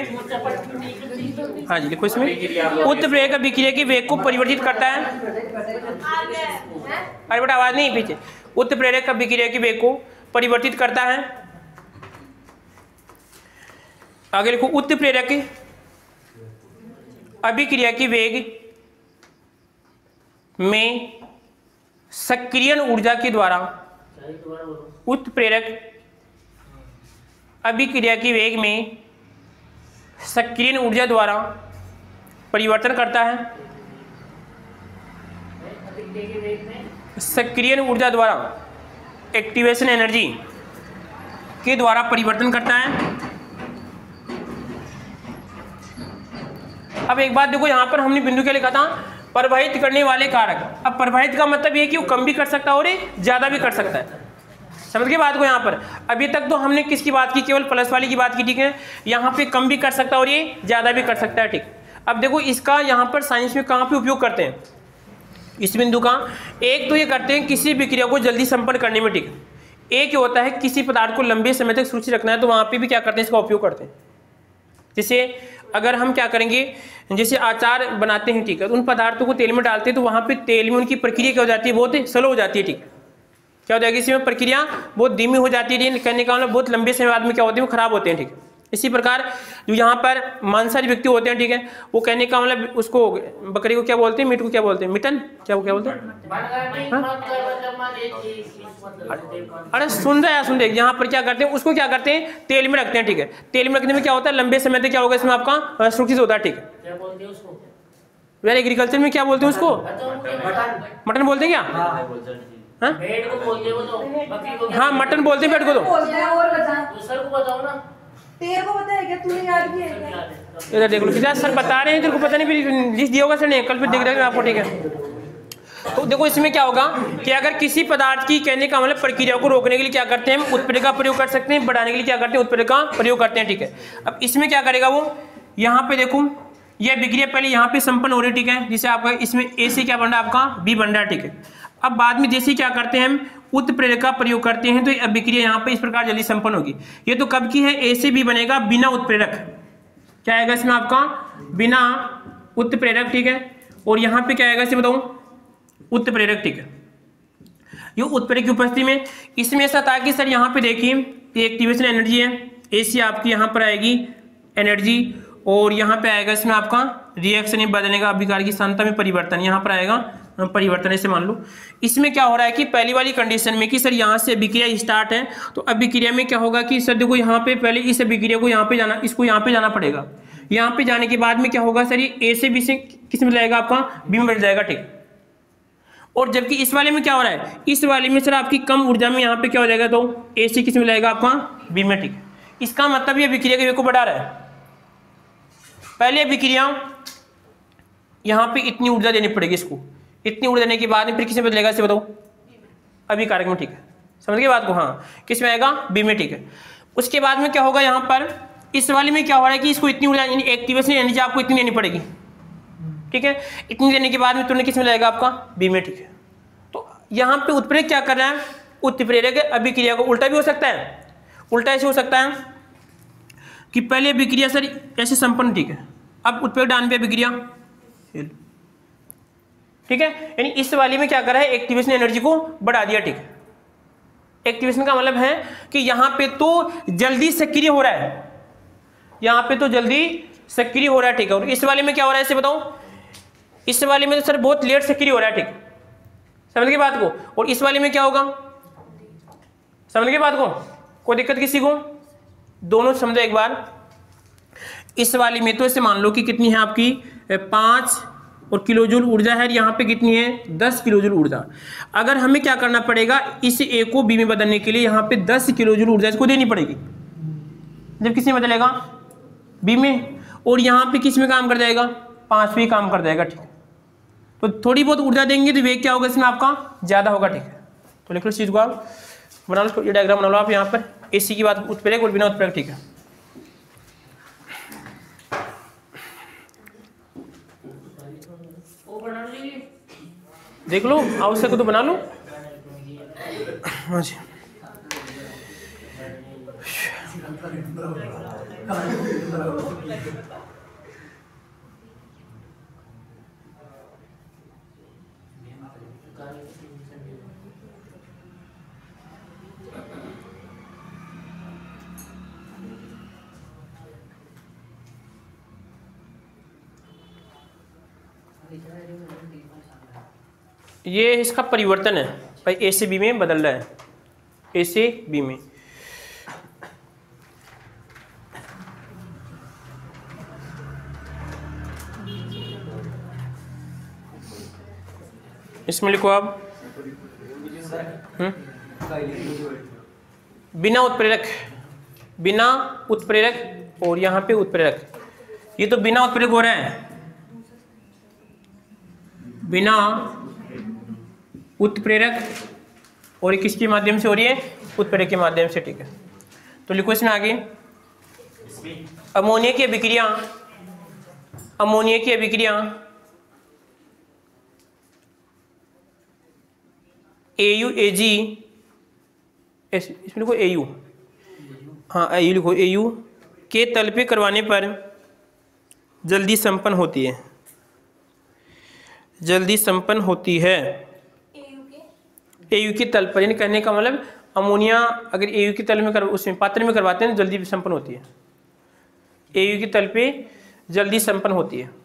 हाँ जी लिखो इसमें, उत्प्रेरक अभिक्रिया के वेग को परिवर्तित करता है। अरे बेटा आवाज नहीं पीछे। उत्प्रेरक अभिक्रिया के वेग को परिवर्तित करता है। आगे लिखो उत्प्रेरक अभिक्रिया की वेग में सक्रियण ऊर्जा के द्वारा, उत्प्रेरक अभिक्रिया की वेग में सक्रियण ऊर्जा द्वारा परिवर्तन करता है। सक्रियण ऊर्जा द्वारा, एक्टिवेशन एनर्जी के द्वारा परिवर्तन करता है। अब एक बात देखो, यहाँ पर हमने बिंदु क्या लिखा था, प्रभावित करने वाले कारक। अब प्रभावित का मतलब ये कि वो कम भी कर सकता है और ज्यादा भी कर सकता है, समझ गए बात को। यहाँ पर अभी तक तो हमने किसकी बात की, केवल प्लस वाली की बात की, ठीक है। यहाँ पे कम भी कर सकता है और ये ज्यादा भी कर सकता है, ठीक। अब देखो इसका यहाँ पर साइंस में कहाँ पे उपयोग करते हैं इस बिंदु का। एक तो ये करते हैं किसी विक्रिया को जल्दी संपन्न करने में, ठीक। एक ये होता है किसी पदार्थ को लंबे समय तक सुरक्षित रखना है, तो वहाँ पे भी क्या करते हैं, इसका उपयोग करते हैं। जैसे अगर हम क्या करेंगे, जैसे अचार बनाते हैं, ठीक है, तो उन पदार्थों को तेल में डालते हैं, तो वहाँ पे तेल में उनकी प्रक्रिया क्या हो जाती है, बहुत स्लो हो जाती है, ठीक है। क्या हो जाएगी, इसमें प्रक्रिया बहुत धीमी हो जाती है, कहने का मतलब बहुत लंबे समय बाद में क्या होते हैं, वो खराब होते हैं, ठीक है। इसी प्रकार जो यहाँ पर मांसाहारी व्यक्ति होते हैं, ठीक है, वो कहने का मतलब उसको बकरी को क्या बोलते हैं, मीट को क्या बोलते हैं, मिटन, क्या बोलते हैं। अरे सुन रहे यहाँ पर क्या करते हैं, उसको क्या करते हैं, तेल में रखते हैं, ठीक है। तेल में रखने में क्या होता है, लंबे समय तक क्या होगा, इसमें आपका सुरक्षित होता है, ठीक है। यार एग्रीकल्चर में क्या बोलते हैं उसको, मटन बोलते हैं क्या, हाँ मटन बोलते हैं, भेड़ को तो तेरे को पता है क्या, तूने याद किया है? इधर देख लो, क्या सर बता रहे हैं, तेरे को पता नहीं, फिर लिस्ट दिया होगा सर ने, कल फिर देख रहे हैं आपको, ठीक है। तो देखो इसमें क्या होगा कि अगर किसी पदार्थ की कहने का मतलब प्रक्रिया को रोकने के लिए क्या करते हैं, हम उत्प्रेरक का प्रयोग कर सकते हैं, बढ़ाने के लिए क्या करते हैं, उत्प्रेरक का प्रयोग करते हैं, ठीक है। अब इसमें क्या करेगा वो, यहाँ पे देखो यह विक्रिया पहले यहाँ पे संपन्न हो रही है, ठीक है। जिसे आपका इसमें ए से क्या बन रहा है, आपका बी बन रहा है, ठीक है। अब बाद में जैसे क्या करते हैं, हम उत्प्रेरक का प्रयोग करते हैं, तो अभिक्रिया यहाँ पे इस प्रकार जल्दी संपन्न होगी। ये तो कब की है, ए से बी बनेगा बिना उत्प्रेरक, क्या आएगा इसमें आपका, बिना उत्प्रेरक, ठीक है। और यहाँ पे क्या आएगा इसे बताऊं, उत्प्रेरक, ठीक है। ये उत्प्रेरक की उपस्थिति में इसमें ऐसा था कि सर यहाँ पे देखिए एक्टिवेशन एनर्जी है, ए से आपकी यहाँ पर आएगी एनर्जी, और यहाँ पे आएगा इसमें आपका रिएक्शन बदलने का, अभिकार की सांद्रता में परिवर्तन, यहाँ पर आएगा परिवर्तन, ऐसे मान लो। इसमें क्या हो रहा है कि पहली वाली कंडीशन में कि सर यहाँ से अभिक्रिया स्टार्ट है, तो अभिक्रिया में क्या होगा कि सर देखो यहाँ पे पहले इस अभिक्रिया को यहाँ पे जाना, इसको यहाँ पे जाना पड़ेगा। यहाँ पे जाने के बाद में क्या होगा सर, ये ए से बी से किस में जाएगा, आपका बी में बढ़ जाएगा, ठीक। और जबकि इस वाले में क्या हो रहा है, इस वाले में सर आपकी कम ऊर्जा में यहाँ पे क्या हो जाएगा, तो ए से किस में जाएगा, आपका बी में, ठीक। इसका मतलब ये अभिक्रिया के वेग को बढ़ा रहा है। पहले अभिक्रिया यहाँ पे इतनी ऊर्जा देनी पड़ेगी इसको, इतनी ऊर्जा देने के बाद में फिर किस में बदलेगा इसे बताओ, अभी कारक में, ठीक है, समझ गए बात को, हाँ किस में आएगा, बी में, ठीक है। उसके बाद में क्या होगा, यहाँ पर इस वाले में क्या हो रहा है कि इसको इतनी ऊर्जा यानी एक्टिवेशन एनर्जी आपको इतनी देनी पड़ेगी, ठीक है, इतनी देने के बाद में तुरंत किस में जाएगा आपका, बी में, ठीक है। तो यहाँ पे उत्प्रेरक क्या कर रहा है, उत्प्रेरक अभिक्रिया को उल्टा भी हो सकता है, उल्टा ऐसे हो सकता है कि पहले अभिक्रिया सर ऐसे संपन्न, ठीक है, अब उत्प्रेरक डान पे अभिक्रिया, ठीक है, यानी इस वाले में क्या कर रहा है, एक्टिवेशन एनर्जी को बढ़ा दिया, ठीक है। एक्टिवेशन का मतलब है कि यहाँ पे तो जल्दी सक्रिय हो रहा है, यहाँ पे तो जल्दी सक्रिय हो रहा है, ठीक है। और इस वाले में क्या हो रहा है इसे बताओ, इस वाले में तो सर बहुत लेट सक्रिय हो रहा है, ठीक, समझ गए बात को। और इस वाले में क्या होगा, समझ गए बात को, कोई दिक्कत किसी को, दोनों समझो एक बार। इस वाले में तो इसे मान लो कि कितनी है आपकी 5 और किलोजूल ऊर्जा है, यहाँ पे कितनी है 10 किलोजूल ऊर्जा। अगर हमें क्या करना पड़ेगा, इस ए को बी में बदलने के लिए यहाँ पे 10 किलोजूल ऊर्जा इसको देनी पड़ेगी, जब किस में बदलेगा, बी में, और यहाँ पे किस में काम कर जाएगा, 5 भी काम कर जाएगा, ठीक है। तो थोड़ी बहुत ऊर्जा देंगे तो वेग क्या होगा इसमें आपका ज्यादा होगा, ठीक है। तो लिख लो इस चीज को, आप बना लो, ये डायग्राम बना लो आप यहाँ पर, एसी की बात उत्प्रेरक और बिना उत्प्रेरक, ठीक है। देख लो आवश्यक तो बना लो, हाँ जी। ये इसका परिवर्तन है भाई, ए से बी में बदल रहा है, ए से बी में। इसमें लिखो आप बिना उत्प्रेरक, बिना उत्प्रेरक और यहाँ पे उत्प्रेरक, ये तो बिना उत्प्रेरक हो रहा है, बिना उत्प्रेरक, और किसके माध्यम से हो रही है, उत्प्रेरक के माध्यम से, ठीक है। तो लिखो इसमें आगे, अमोनिया की अभिक्रिया, अमोनिया की अभिक्रिया AuAg, इसमें लिखो Au, हाँ Au लिखो, Au के तल पे करवाने पर जल्दी संपन्न होती है, जल्दी संपन्न होती है। AU के तल पर, यानी कहने का मतलब अमोनिया अगर AU के तल में उसमें पात्र में करवाते हैं तो जल्दी संपन्न होती है, AU के तल पे जल्दी संपन्न होती है।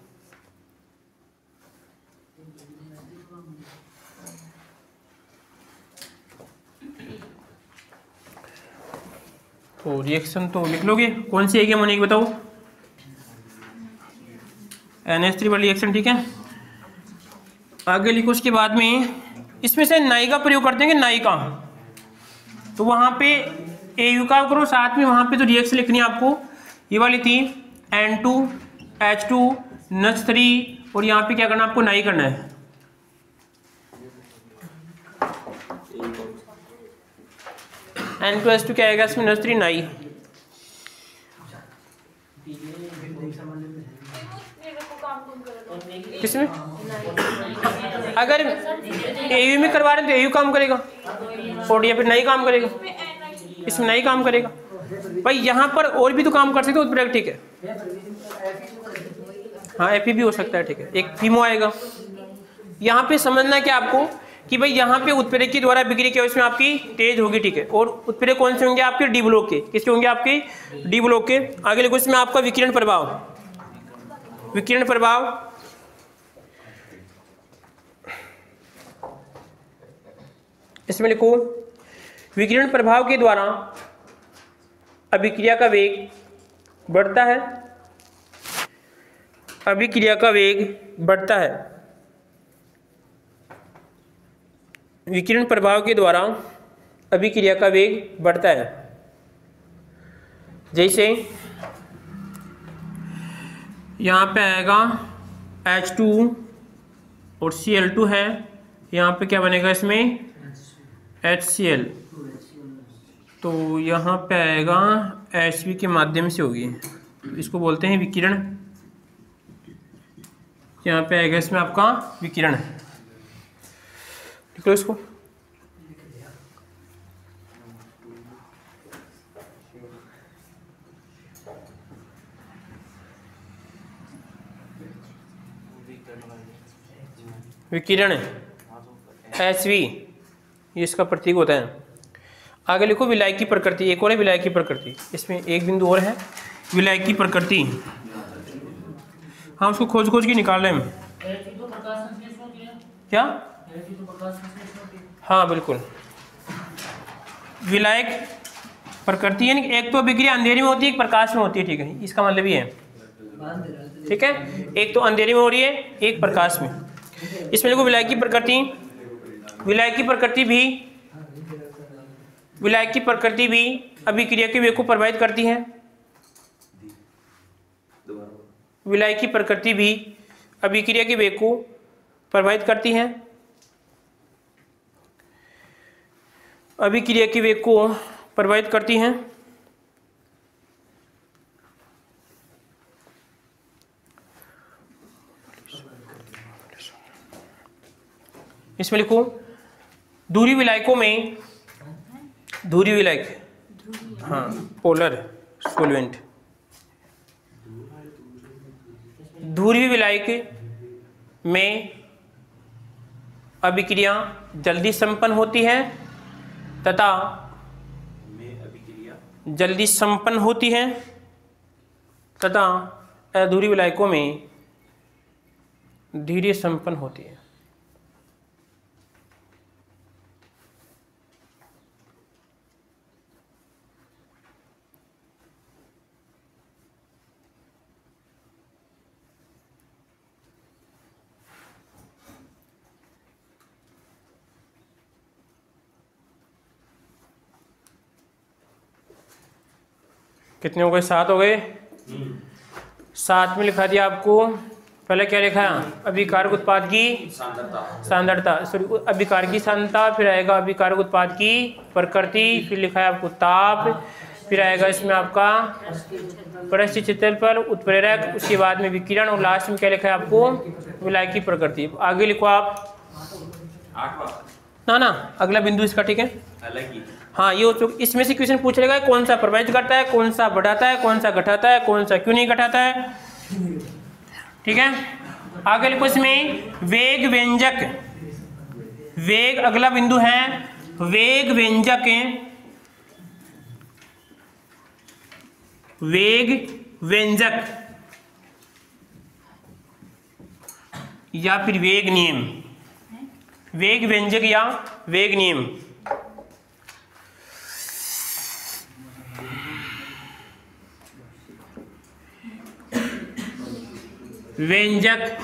तो रिएक्शन तो लिख लोगे, कौन सी है अमोनिया की बताओ, NH3 वाली रिएक्शन, ठीक है। आगे लिखो, उसके बाद में इसमें से नाई का प्रयोग करते हैं कि नाई का, तो वहां पे AU का करो, साथ में वहां पे तो रिएक्शन लिखनी है आपको, ये वाली थी N2H2 NH3, और यहाँ पे क्या करना आपको, नाई करना है। N2H2 क्या आएगा इसमें, NH3 नाई, किसमें, अगर AU में करवा रहे हैं तो AU काम करेगा, और या फिर नहीं काम करेगा, इसमें नहीं काम करेगा भाई। यहाँ पर और भी तो काम कर सकते हो उत्प्रेरक, ठीक है, हाँ Fe भी हो सकता है, ठीक है, एक फीमो आएगा। यहाँ पे समझना क्या आपको कि भाई यहाँ पे उत्प्रेरक के द्वारा बिक्री क्या इसमें आपकी तेज होगी, ठीक है। और उत्प्रेरक कौन से होंगे आपके, डी ब्लॉक के, किसके होंगे आपके, डी ब्लॉक के। आगे लिखो इसमें आपका विकिरण प्रभाव, विकिरण प्रभाव इसमें लिखो, विकिरण प्रभाव के द्वारा अभिक्रिया का वेग बढ़ता है, अभिक्रिया का वेग बढ़ता है, विकिरण प्रभाव के द्वारा अभिक्रिया का वेग बढ़ता है। जैसे यहाँ पे आएगा H2 और Cl2 है, यहाँ पे क्या बनेगा इसमें HCl, तो यहाँ पे आएगा Hb के माध्यम से होगी, इसको बोलते हैं विकिरण। यहाँ पे आएगा इसमें आपका विकिरण, लिख लो इसको। विकिरण Hv ये इसका प्रतीक होता है। आगे लिखो विलायक की प्रकृति, एक और है विलायक की प्रकृति, इसमें एक बिंदु और है विलायक की प्रकृति। हाँ उसको खोज खोज के निकाल रहे हैं क्या? हाँ बिल्कुल, विलायक प्रकृति यानी एक तो अभिक्रिया अंधेरे में होती है, एक प्रकाश में होती है, ठीक है, इसका मतलब ये है, ठीक है, एक तो अंधेरे में हो रही है, एक प्रकाश में। इसमें देखो विलायक की प्रकृति, विलायक की प्रकृति भी अभिक्रिया के वेग को प्रभावित करती है। विलायक की प्रकृति भी अभिक्रिया के वेग को प्रभावित करती है, अभिक्रिया के वेग को प्रभावित करती हैं। इसमें लिखो दूरी विलायकों में, दूरी विलायक, हाँ पोलर सॉल्वेंट, दूरी विलायक में अभिक्रिया जल्दी संपन्न होती है तथा जल्दी संपन्न होती है तथा अधूरी विलायकों में धीरे संपन्न होती है। कितने हो गए? 7 हो गए। 7 में लिखा दिया आपको, पहले क्या लिखा है? अभिकारक उत्पाद की सांद्रता, सॉरी अभिकारक की सांद्रता, फिर आएगा अभिकारक उत्पाद की प्रकृति, फिर लिखा है आपको ताप, फिर आएगा इसमें आपका परिस्थिति क्षेत्रफल, उत्प्रेरक, उसके बाद में विकिरण, और लास्ट में क्या लिखा है आपको? विलायक की प्रकृति। आगे लिखो आप ना अगला बिंदु इसका, ठीक है। हाँ ये तो इसमें से क्वेश्चन पूछ लेगा कौन सा प्रभावित करता है, कौन सा बढ़ाता है, कौन सा घटाता है, कौन सा क्यों नहीं घटाता है, ठीक है। आगे लिखो इसमें वेग व्यंजक, वेग अगला बिंदु है, वेग व्यंजक, वेग व्यंजक या फिर वेग नियम, वेग व्यंजक या वेग नियम। व्यंजक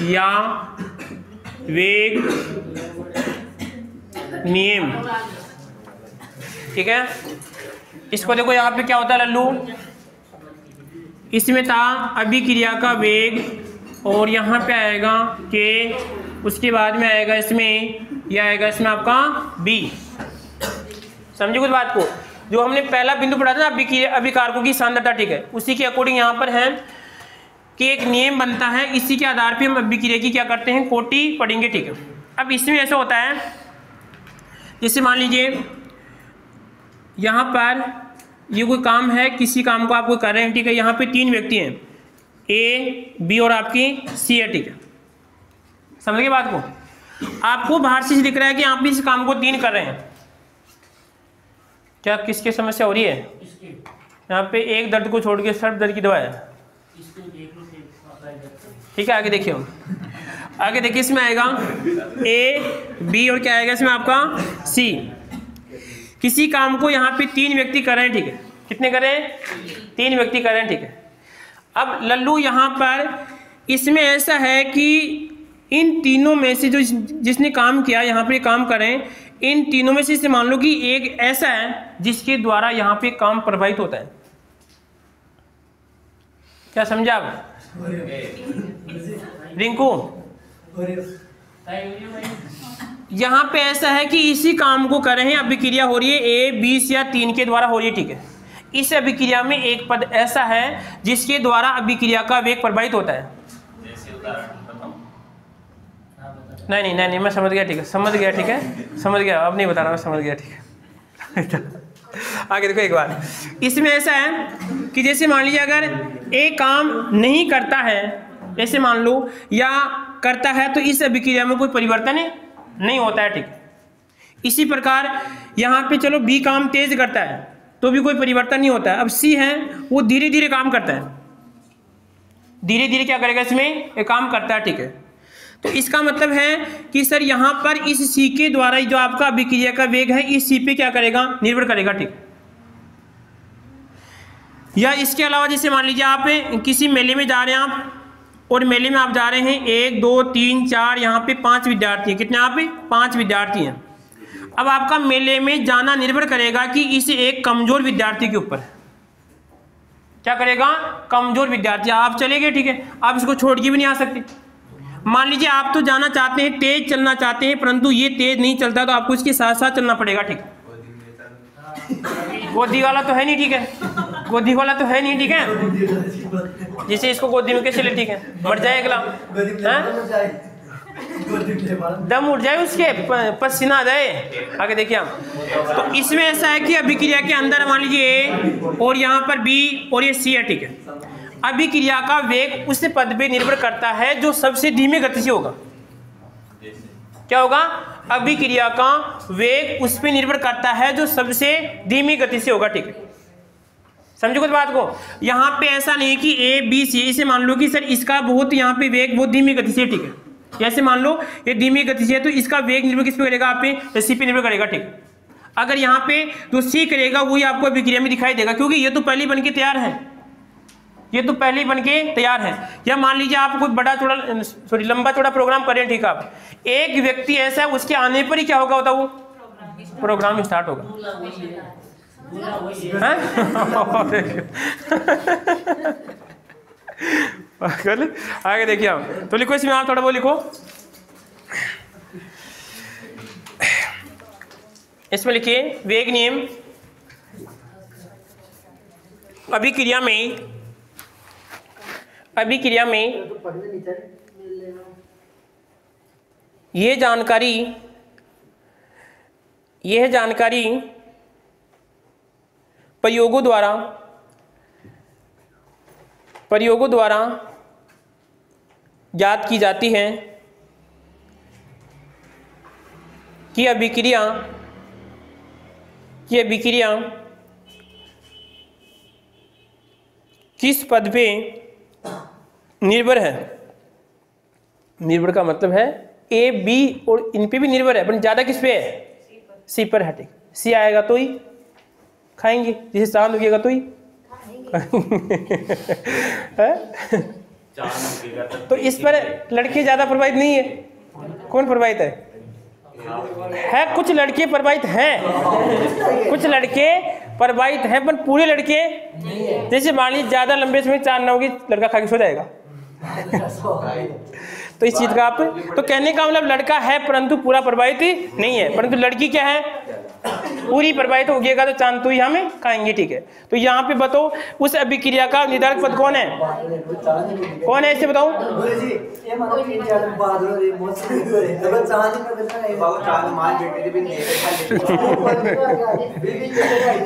या वेग नियम, ठीक है। इसको देखो यहाँ पे क्या होता है लल्लू, इसमें था अभिक्रिया का वेग और यहाँ पे आएगा के, उसके बाद में आएगा इसमें, यह आएगा इसमें आपका बी। समझे कुछ बात को? जो हमने पहला बिंदु पढ़ा था ना अभिकारकों की सांद्रता, ठीक है, उसी के अकॉर्डिंग यहाँ पर है कि एक नियम बनता है, इसी के आधार पे हम अभिक्रिया की क्या करते हैं, कोटि पढ़ेंगे, ठीक है। अब इसमें ऐसा होता है, जैसे मान लीजिए यहाँ पर ये कोई काम है, किसी काम को आपको कर रहे हैं, ठीक है। यहाँ पे 3 व्यक्ति हैं, ए, बी और आपकी सी है, ठीक है। समझ गए बात को? आपको बाहर से दिख रहा है कि आप इस काम को 3 कर रहे हैं। क्या किसकी समस्या हो रही है? यहाँ पे एक दर्द को छोड़ के सब दर्द की दवा है, ठीक है। आगे देखिए, आगे देखिए, इसमें आएगा ए, बी और क्या आएगा इसमें आपका सी। किसी काम को यहाँ पे 3 व्यक्ति कर रहे हैं, ठीक है। कितने कर रहे हैं? 3 व्यक्ति कर रहे हैं, ठीक है। अब लल्लू यहाँ पर इसमें ऐसा है कि इन तीनों में से जो जिसने काम किया, यहाँ पे काम करें, इन तीनों में से मान लो कि एक ऐसा है जिसके द्वारा यहाँ पे काम प्रभावित होता है। क्या समझा आप? रिंकू, यहाँ पे ऐसा है कि इसी काम को कर रहे हैं, अभिक्रिया हो रही है A, B या 3 के द्वारा हो रही है, ठीक है। इस अभिक्रिया में एक पद ऐसा है जिसके द्वारा अभिक्रिया का वेग प्रभावित होता है। नहीं मैं समझ गया, ठीक है, समझ गया, ठीक है, समझ गया, अब नहीं बता रहा, मैं समझ गया, ठीक है। आगे देखो एक बार, इसमें ऐसा है कि जैसे मान लीजिए अगर एक काम नहीं करता है, ऐसे मान लो, या करता है, तो इस अभिक्रिया में कोई परिवर्तन नहीं होता है, ठीक। इसी प्रकार यहाँ पे चलो B काम तेज करता है तो भी कोई परिवर्तन नहीं होता है। अब C है, वो धीरे धीरे काम करता है, धीरे धीरे क्या करेगा, इसमें एक काम करता है, ठीक है। तो इसका मतलब है कि सर यहाँ पर इस C के द्वारा जो आपका अभिक्रिया का वेग है इस C पे क्या करेगा, निर्भर करेगा, ठीक। या इसके अलावा जैसे मान लीजिए आप किसी मेले में जा रहे हैं आप, और मेले में आप जा रहे हैं 1 2 3 4, यहाँ पे 5 विद्यार्थी हैं। कितने आप पे? 5 विद्यार्थी हैं। अब आपका मेले में जाना निर्भर करेगा कि इस एक कमजोर विद्यार्थी के ऊपर। क्या करेगा? कमजोर विद्यार्थी। आप चले गए, ठीक है, आप इसको छोड़ के भी नहीं आ सकते। मान लीजिए आप तो जाना चाहते हैं, तेज चलना चाहते हैं, परंतु ये तेज नहीं चलता, तो आपको इसके साथ साथ चलना पड़ेगा, ठीक। गोदी वाला तो है नहीं, ठीक है, गोदी वाला तो है नहीं, ठीक है, जिसे इसको गोदी में कैसे ले, ठीक है, मर जाए अगला, दम उठ जाए उसके, पसीना आ जाए। आगे देखिए आप, तो इसमें ऐसा है कि अभिक्रिया के अंदर मान लीजिए A और यहाँ पर B और ये C है, ठीक है। अभिक्रिया का वेग उस पद पे निर्भर करता है जो सबसे धीमी गति से होगा। क्या होगा? अभिक्रिया का वेग उस पे निर्भर करता है जो सबसे धीमी गति से होगा, ठीक है। समझो कुछ बात को। यहाँ पे ऐसा नहीं कि A B C, इसे मान लो कि सर इसका बहुत यहाँ पे वेग बहुत धीमी गति से, ठीक है। ऐसे मान लो ये धीमी गति से है, तो इसका वेग निर्भर किस पे करेगा? आप पे C पे निर्भर करेगा, ठीक। अगर यहाँ पे जो C करेगा वही आपको अभिक्रिया में दिखाई देगा, क्योंकि ये तो पहले बन के तैयार है, ये तो पहले ही बन के तैयार है। या मान लीजिए आप कोई बड़ा चौड़ा लंबा चौड़ा प्रोग्राम करें, ठीक है, आप एक व्यक्ति ऐसा है उसके आने पर ही क्या होगा होता, वो प्रोग्राम स्टार्ट होगा। आगे देखिए आप, तो लिखो इसमें, आप थोड़ा वो लिखो, इसमें लिखिए वेग नियम। अभिक्रिया में यह जानकारी प्रयोगों द्वारा ज्ञात की जाती है कि अभिक्रिया किस पद पे निर्भर है। निर्भर का मतलब है A B और इन पे भी निर्भर है, पर ज्यादा किस पे है? C पर है, ठीक। C आएगा तो ही खाएंगे, जिसे चांद उगेगा तो ही तो इस पर लड़के ज्यादा प्रभावित नहीं है। कौन प्रभावित है? कुछ लड़के प्रभावित हैं, कुछ लड़के प्रभावित है, पर पूरे लड़के, जैसे मान लीजिए ज्यादा लंबे समय चांद ना होगी, लड़का खा के सो जाएगा। तो इस चीज का आप, तो कहने का मतलब लड़का है परंतु पूरा प्रभावित नहीं है, परंतु लड़की क्या है? पूरी प्रभावित हो गएगा, तो चांद तो ही हमें खाएंगे, ठीक है। तो यहाँ पे बताओ उस अभिक्रिया का निर्धारक पद कौन है? कौन है इसे बताओ?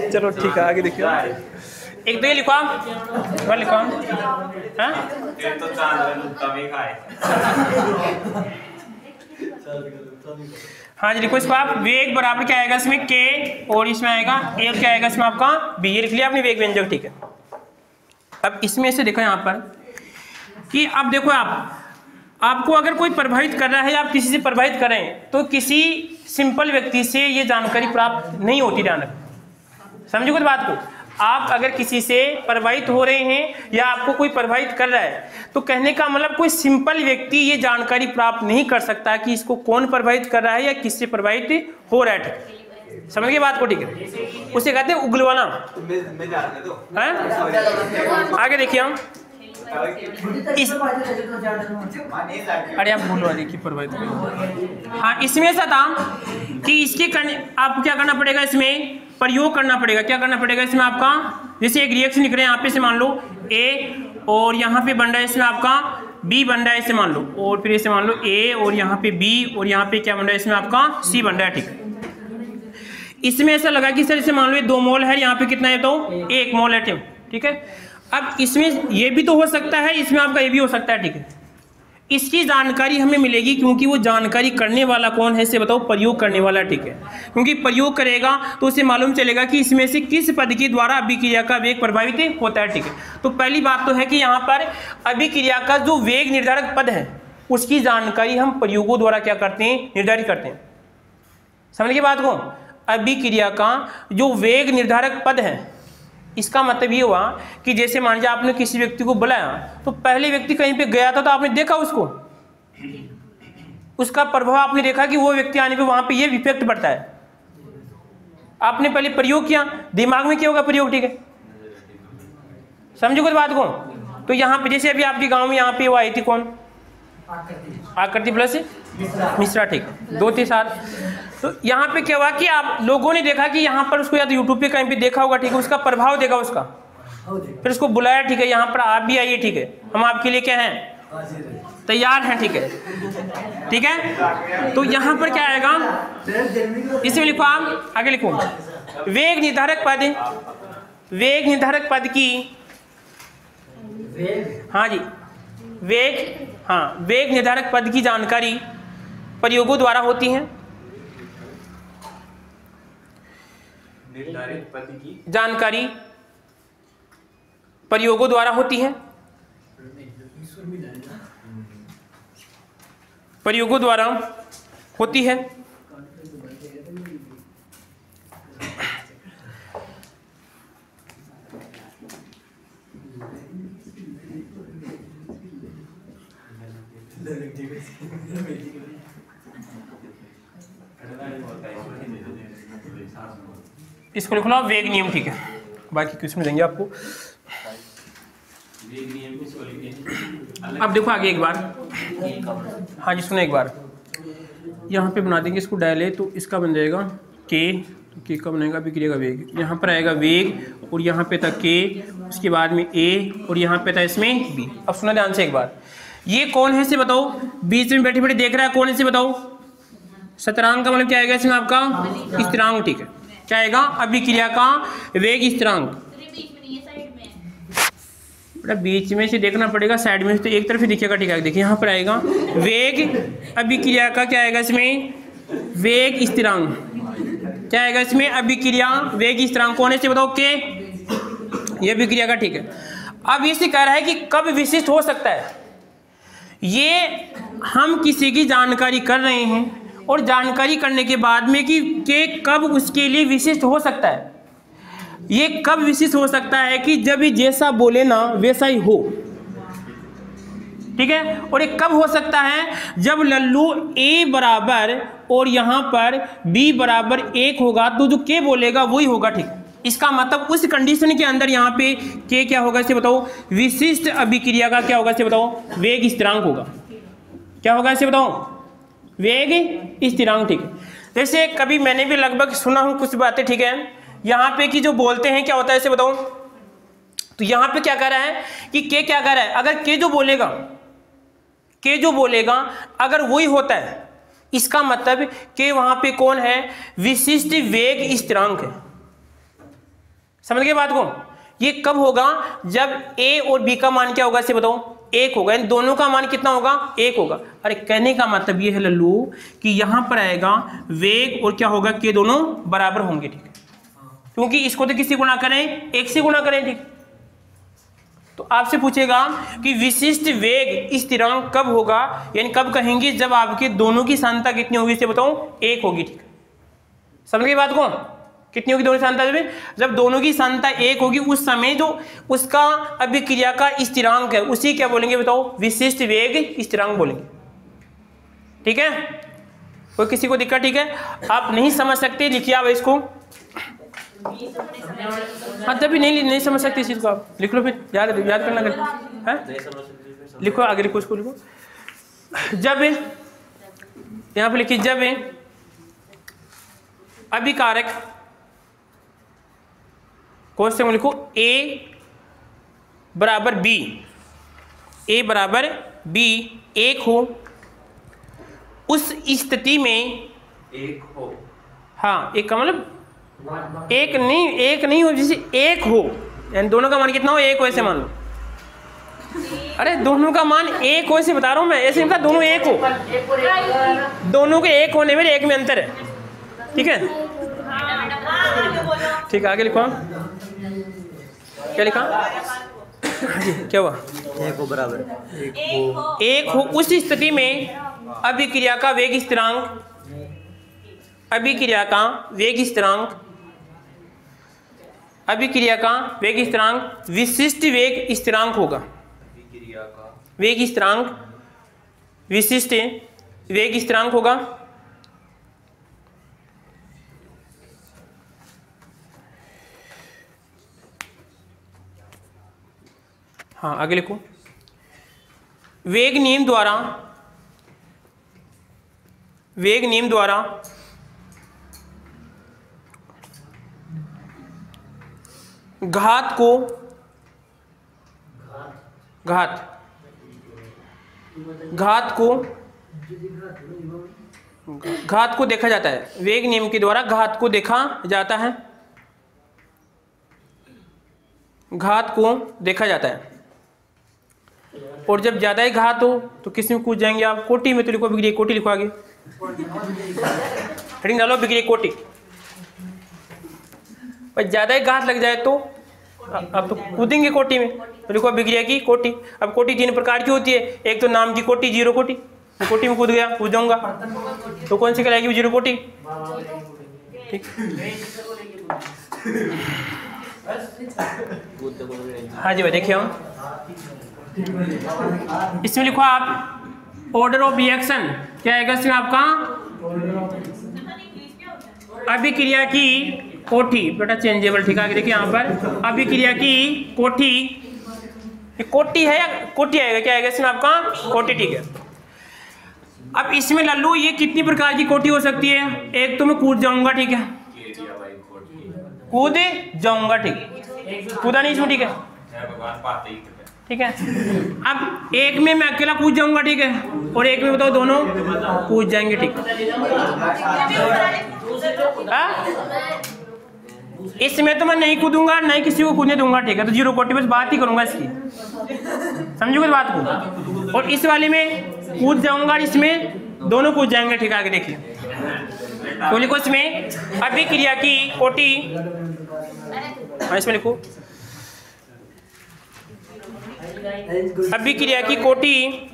चलो ठीक है, आगे देखिए। एक तो ये लिखो, आप लिखो, तो चांद कभी खाए। हाँ जी, लिखो इसको आप। वेग बराबर क्या आएगा इसमें? K, और इसमें आएगा A, और क्या आएगा इसमें आपका B। ये लिख लिया आपने वेग व्यंजक, ठीक है। अब इसमें से देखो यहाँ पर कि अब देखो आपको अगर कोई प्रभावित कर रहा है या आप किसी से प्रभावित करें, तो किसी सिंपल व्यक्ति से ये जानकारी प्राप्त नहीं होती। ध्यान रखें, समझो कुछ बात को। आप अगर किसी से प्रभावित हो रहे हैं या आपको कोई प्रभावित कर रहा है, तो कहने का मतलब कोई सिंपल व्यक्ति ये जानकारी प्राप्त नहीं कर सकता कि इसको कौन प्रभावित कर रहा है या किससे प्रभावित हो रहा है। समझ गए बात को, ठीक है। उसे कहते हैं उगलवाना। आगे देखिए हम, अरे आप भूल वाले की परवाह तो। हाँ, इसमें ऐसा था कि इसके करने आपको क्या करना पड़ेगा, इसमें प्रयोग करना पड़ेगा। क्या करना पड़ेगा इसमें आपका, जैसे एक रिएक्शन निकले यहाँ पे से मान लो ए, और यहाँ पे बन रहा है इसमें आपका बी बन रहा है इसे मान लो, और फिर इसे मान लो ए, और यहाँ पे बी, और यहाँ पे क्या बन रहा है इसमें आपका सी बन रहा है। ठीक है, इसमें ऐसा लगा कि सर इसे मान लो 2 मोल है, यहाँ पे कितना है तो 1 मोल है। ठीक है, अब इसमें ये भी तो हो सकता है, इसमें आपका ये भी हो सकता है। ठीक है, इसकी जानकारी हमें मिलेगी क्योंकि वो जानकारी करने वाला कौन है इसे बताओ, प्रयोग करने वाला। ठीक है, क्योंकि प्रयोग करेगा तो उसे मालूम चलेगा कि इसमें से किस पद के द्वारा अभिक्रिया का वेग प्रभावित होता है। ठीक है, तो पहली बात तो है कि यहाँ पर अभिक्रिया का जो वेग निर्धारक पद है उसकी जानकारी हम प्रयोगों द्वारा क्या करते हैं, निर्धारित करते हैं। समझ गए बात को, अभिक्रिया का जो वेग निर्धारक पद है इसका मतलब ये हुआ कि जैसे मान लीजिए आपने किसी व्यक्ति को बुलाया, तो पहले व्यक्ति कहीं पे गया था तो आपने देखा उसको, उसका प्रभाव आपने देखा कि वो व्यक्ति आने पे वहां पे ये इफेक्ट पड़ता है। आपने पहले प्रयोग किया, दिमाग में क्या होगा प्रयोग। ठीक है, समझो कुछ बात को। तो यहाँ पे जैसे अभी आपके गाँव में यहाँ पे वो आई थी कौन, आकृति प्लस मिश्रा। ठीक, 2-3 साल। तो यहाँ पे क्या हुआ कि आप लोगों ने देखा कि यहाँ पर उसको या तो यूट्यूब पे कहीं पे देखा होगा। ठीक है, उसका प्रभाव देखा उसका, फिर उसको बुलाया। ठीक है, यहाँ पर आप भी आइए। ठीक है, हम आपके लिए क्या हैं, तैयार हैं। ठीक है, ठीक है। तो यहाँ पर क्या आएगा, इसमें लिखो आप आगे लिखो वेग निर्धारक पद, वेग निर्धारक पद की, हाँ जी वेग, हाँ वेग निर्धारक पद की जानकारी प्रयोगों द्वारा होती है। निर्धारित पद की जानकारी प्रयोगों द्वारा होती है, प्रयोगों द्वारा होती है। इसको लिख लो वेग नियम। ठीक है, बाकी क्वेश्चन देंगे आपको। अब देखो आगे एक बार, हाँ जी सुनो एक बार, यहाँ पे बना देंगे इसको डायले, तो इसका बन जाएगा के, तो के का बनेगा अभिक्रिया का वेग, यहाँ पर आएगा वेग, और यहाँ पे था के, उसके बाद में ए, और यहाँ पे था इसमें बी। अब सुना ध्यान से एक बार, ये कौन है से बताओ, बीच में बैठे बैठे देख रहा है कौन है से बताओ, शतरांक का मतलब क्या आएगा इसमें आपका स्थिरांक। ठीक है, क्या आएगा, अभिक्रिया का वेग स्थिरांक। बेटा बीच में से देखना पड़ेगा, साइड में से तो एक तरफ ही दिखेगा। ठीक है, देखिए यहाँ पर आएगा वेग अभिक्रिया का, क्या आएगा इसमें वेग स्थिरांक, क्या आएगा इसमें अभिक्रिया वेग स्थिरांक। कौन है से बताओ, के, ये अभिक्रिया का। ठीक है, अब इसे कह रहा है कि कब विशिष्ट हो सकता है, ये हम किसी की जानकारी कर रहे हैं, और जानकारी करने के बाद में कि के कब उसके लिए विशिष्ट हो सकता है। ये कब विशिष्ट हो सकता है कि जब ये जैसा बोले ना वैसा ही हो। ठीक है, और ये कब हो सकता है, जब लल्लू ए बराबर और यहाँ पर बी बराबर 1 होगा, तो जो के बोलेगा वही होगा। ठीक, इसका मतलब उस कंडीशन के अंदर यहाँ पे के क्या होगा इसे बताओ, विशिष्ट अभिक्रिया का क्या होगा इसे बताओ, वेग स्थिरांक होगा। क्या होगा इसे बताओ, वेग स्थिरांक। ठीक है, जैसे कभी मैंने भी लगभग सुना हूं कुछ बातें। ठीक है, यहाँ पे कि जो बोलते हैं क्या होता है इसे बताओ, तो यहाँ पे क्या कह रहा है कि के क्या कह रहा है, अगर के जो बोलेगा, के जो बोलेगा अगर वही होता है, इसका मतलब के वहां पे कौन है, विशिष्ट वेग स्थिरांक है। समझ गए बात को, ये कब होगा, जब ए और बी का मान क्या होगा इसे बताओ, 1 होगा, इन दोनों का मान कितना होगा, 1 होगा। अरे कहने का मतलब ये है लल्लू कि यहां पर आएगा वेग और क्या होगा, के दोनों बराबर होंगे। ठीक है, क्योंकि इसको तो किसी गुणा करें, 1 से गुणा करें। ठीक, तो आपसे पूछेगा कि विशिष्ट वेग स्थिरांक कब होगा, यानी कब कहेंगे, जब आपके दोनों की सांता कितनी होगी इसे बताओ, 1 होगी। ठीक, समझ गई बात को, कितनी होगी दोनों की सांता, जब दोनों की सांता 1 होगी, उस समय जो उसका अभिक्रिया का स्थिरांक है उसी क्या बोलेंगे बताओ, विशिष्ट वेग स्थिरांक बोलेंगे। ठीक है, कोई किसी को दिक्कत। ठीक है, आप नहीं समझ सकते लिखिए आप इसको, हाँ जब भी नहीं समझ सकते इस चीज़ को आप लिख लो, फिर याद करना कर, हैं लिखो, आगे लिखो, उसको लिखो। जब यहाँ पे लिखिए, जब अभिकारक क्वेश्चन में लिखो A बराबर B, A बराबर B एक हो, उस स्थिति में एक हो, हाँ एक का मतलब एक नहीं हो, जैसे एक हो यानी दोनों का मान कितना हो, एक हो, ऐसे मान लो। अरे दोनों का मान एक हो ऐसे बता रहा हूँ मैं, ऐसे नहीं बता, दोनों एक हो, दोनों के एक होने में एक में अंतर है, ठीक है। ठीक है, आगे लिखो, क्या लिखा क्या हुआ, एक हो बराबर एक हो उस स्थिति में अभिक्रिया का वेग स्थिरांक, अभिक्रिया का वेग स्थिरांक, अभिक्रिया का वेग स्थिरांक विशिष्ट वेग स्थिरांक होगा, वेग स्थिरांक विशिष्ट वेग स्थिरांक होगा। हाँ आगे लिखो, वेग नियम द्वारा घात को देखा जाता है, वेग नियम के द्वारा घात को देखा जाता है, घात को देखा जाता है। और जब ज्यादा ही घात हो तो किस में कूद जाएंगे आप, कोटि में, तो लिखो बिक्री कोटि, लिखो आगे हेडिंग डालो बिक्री कोटि। पर ज्यादा ही घात लग जाए तो अब तो कूदेंगे कोटि में, तो लिखो बिक्रिया की कोटि। अब कोटि 3 प्रकार की होती है, एक तो नाम की कोटि, जीरो कोटि, तो कोटि में कूद जाऊंगा, तो कौन सी कहलाएगी, जीरो कोटि, ठीक। हाँ जी भाई देखिए, हम इसमें लिखो आप ऑर्डर ऑफ रिएक्शन, क्या आएगा इसमें आपका, अभिक्रिया की कोटि, बेटा चेंजेबल, ठीक है। देखिए यहाँ पर अभिक्रिया की कोटि, कोटि है या कोटि आएगा, क्या आएगा इसमें आपका, कोटि, ठीक है। अब इसमें लल्लू ये कितनी प्रकार की कोटि हो सकती है, एक तो मैं कूद जाऊंगा, ठीक है, कूद जाऊंगा, ठीक, कूदा नहीं इसमें, ठीक है, ठीक है। अब एक में मैं अकेला कूद जाऊंगा, ठीक है, और एक में बताओ दोनों कूद जाएंगे, ठीक। इसमें तो मैं नहीं कूदूंगा, नहीं किसी को कूदने दूंगा, ठीक है, तो जीरो कोटि, बस बात ही करूंगा इसकी, समझोगे बात को। और इस वाले में कूद जाऊंगा, इसमें दोनों कूद जाएंगे, ठीक है। आगे देखिए, तो लिखो इसमें अभिक्रिया की कोटि, इसमें लिखो अभिक्रिया की कोटि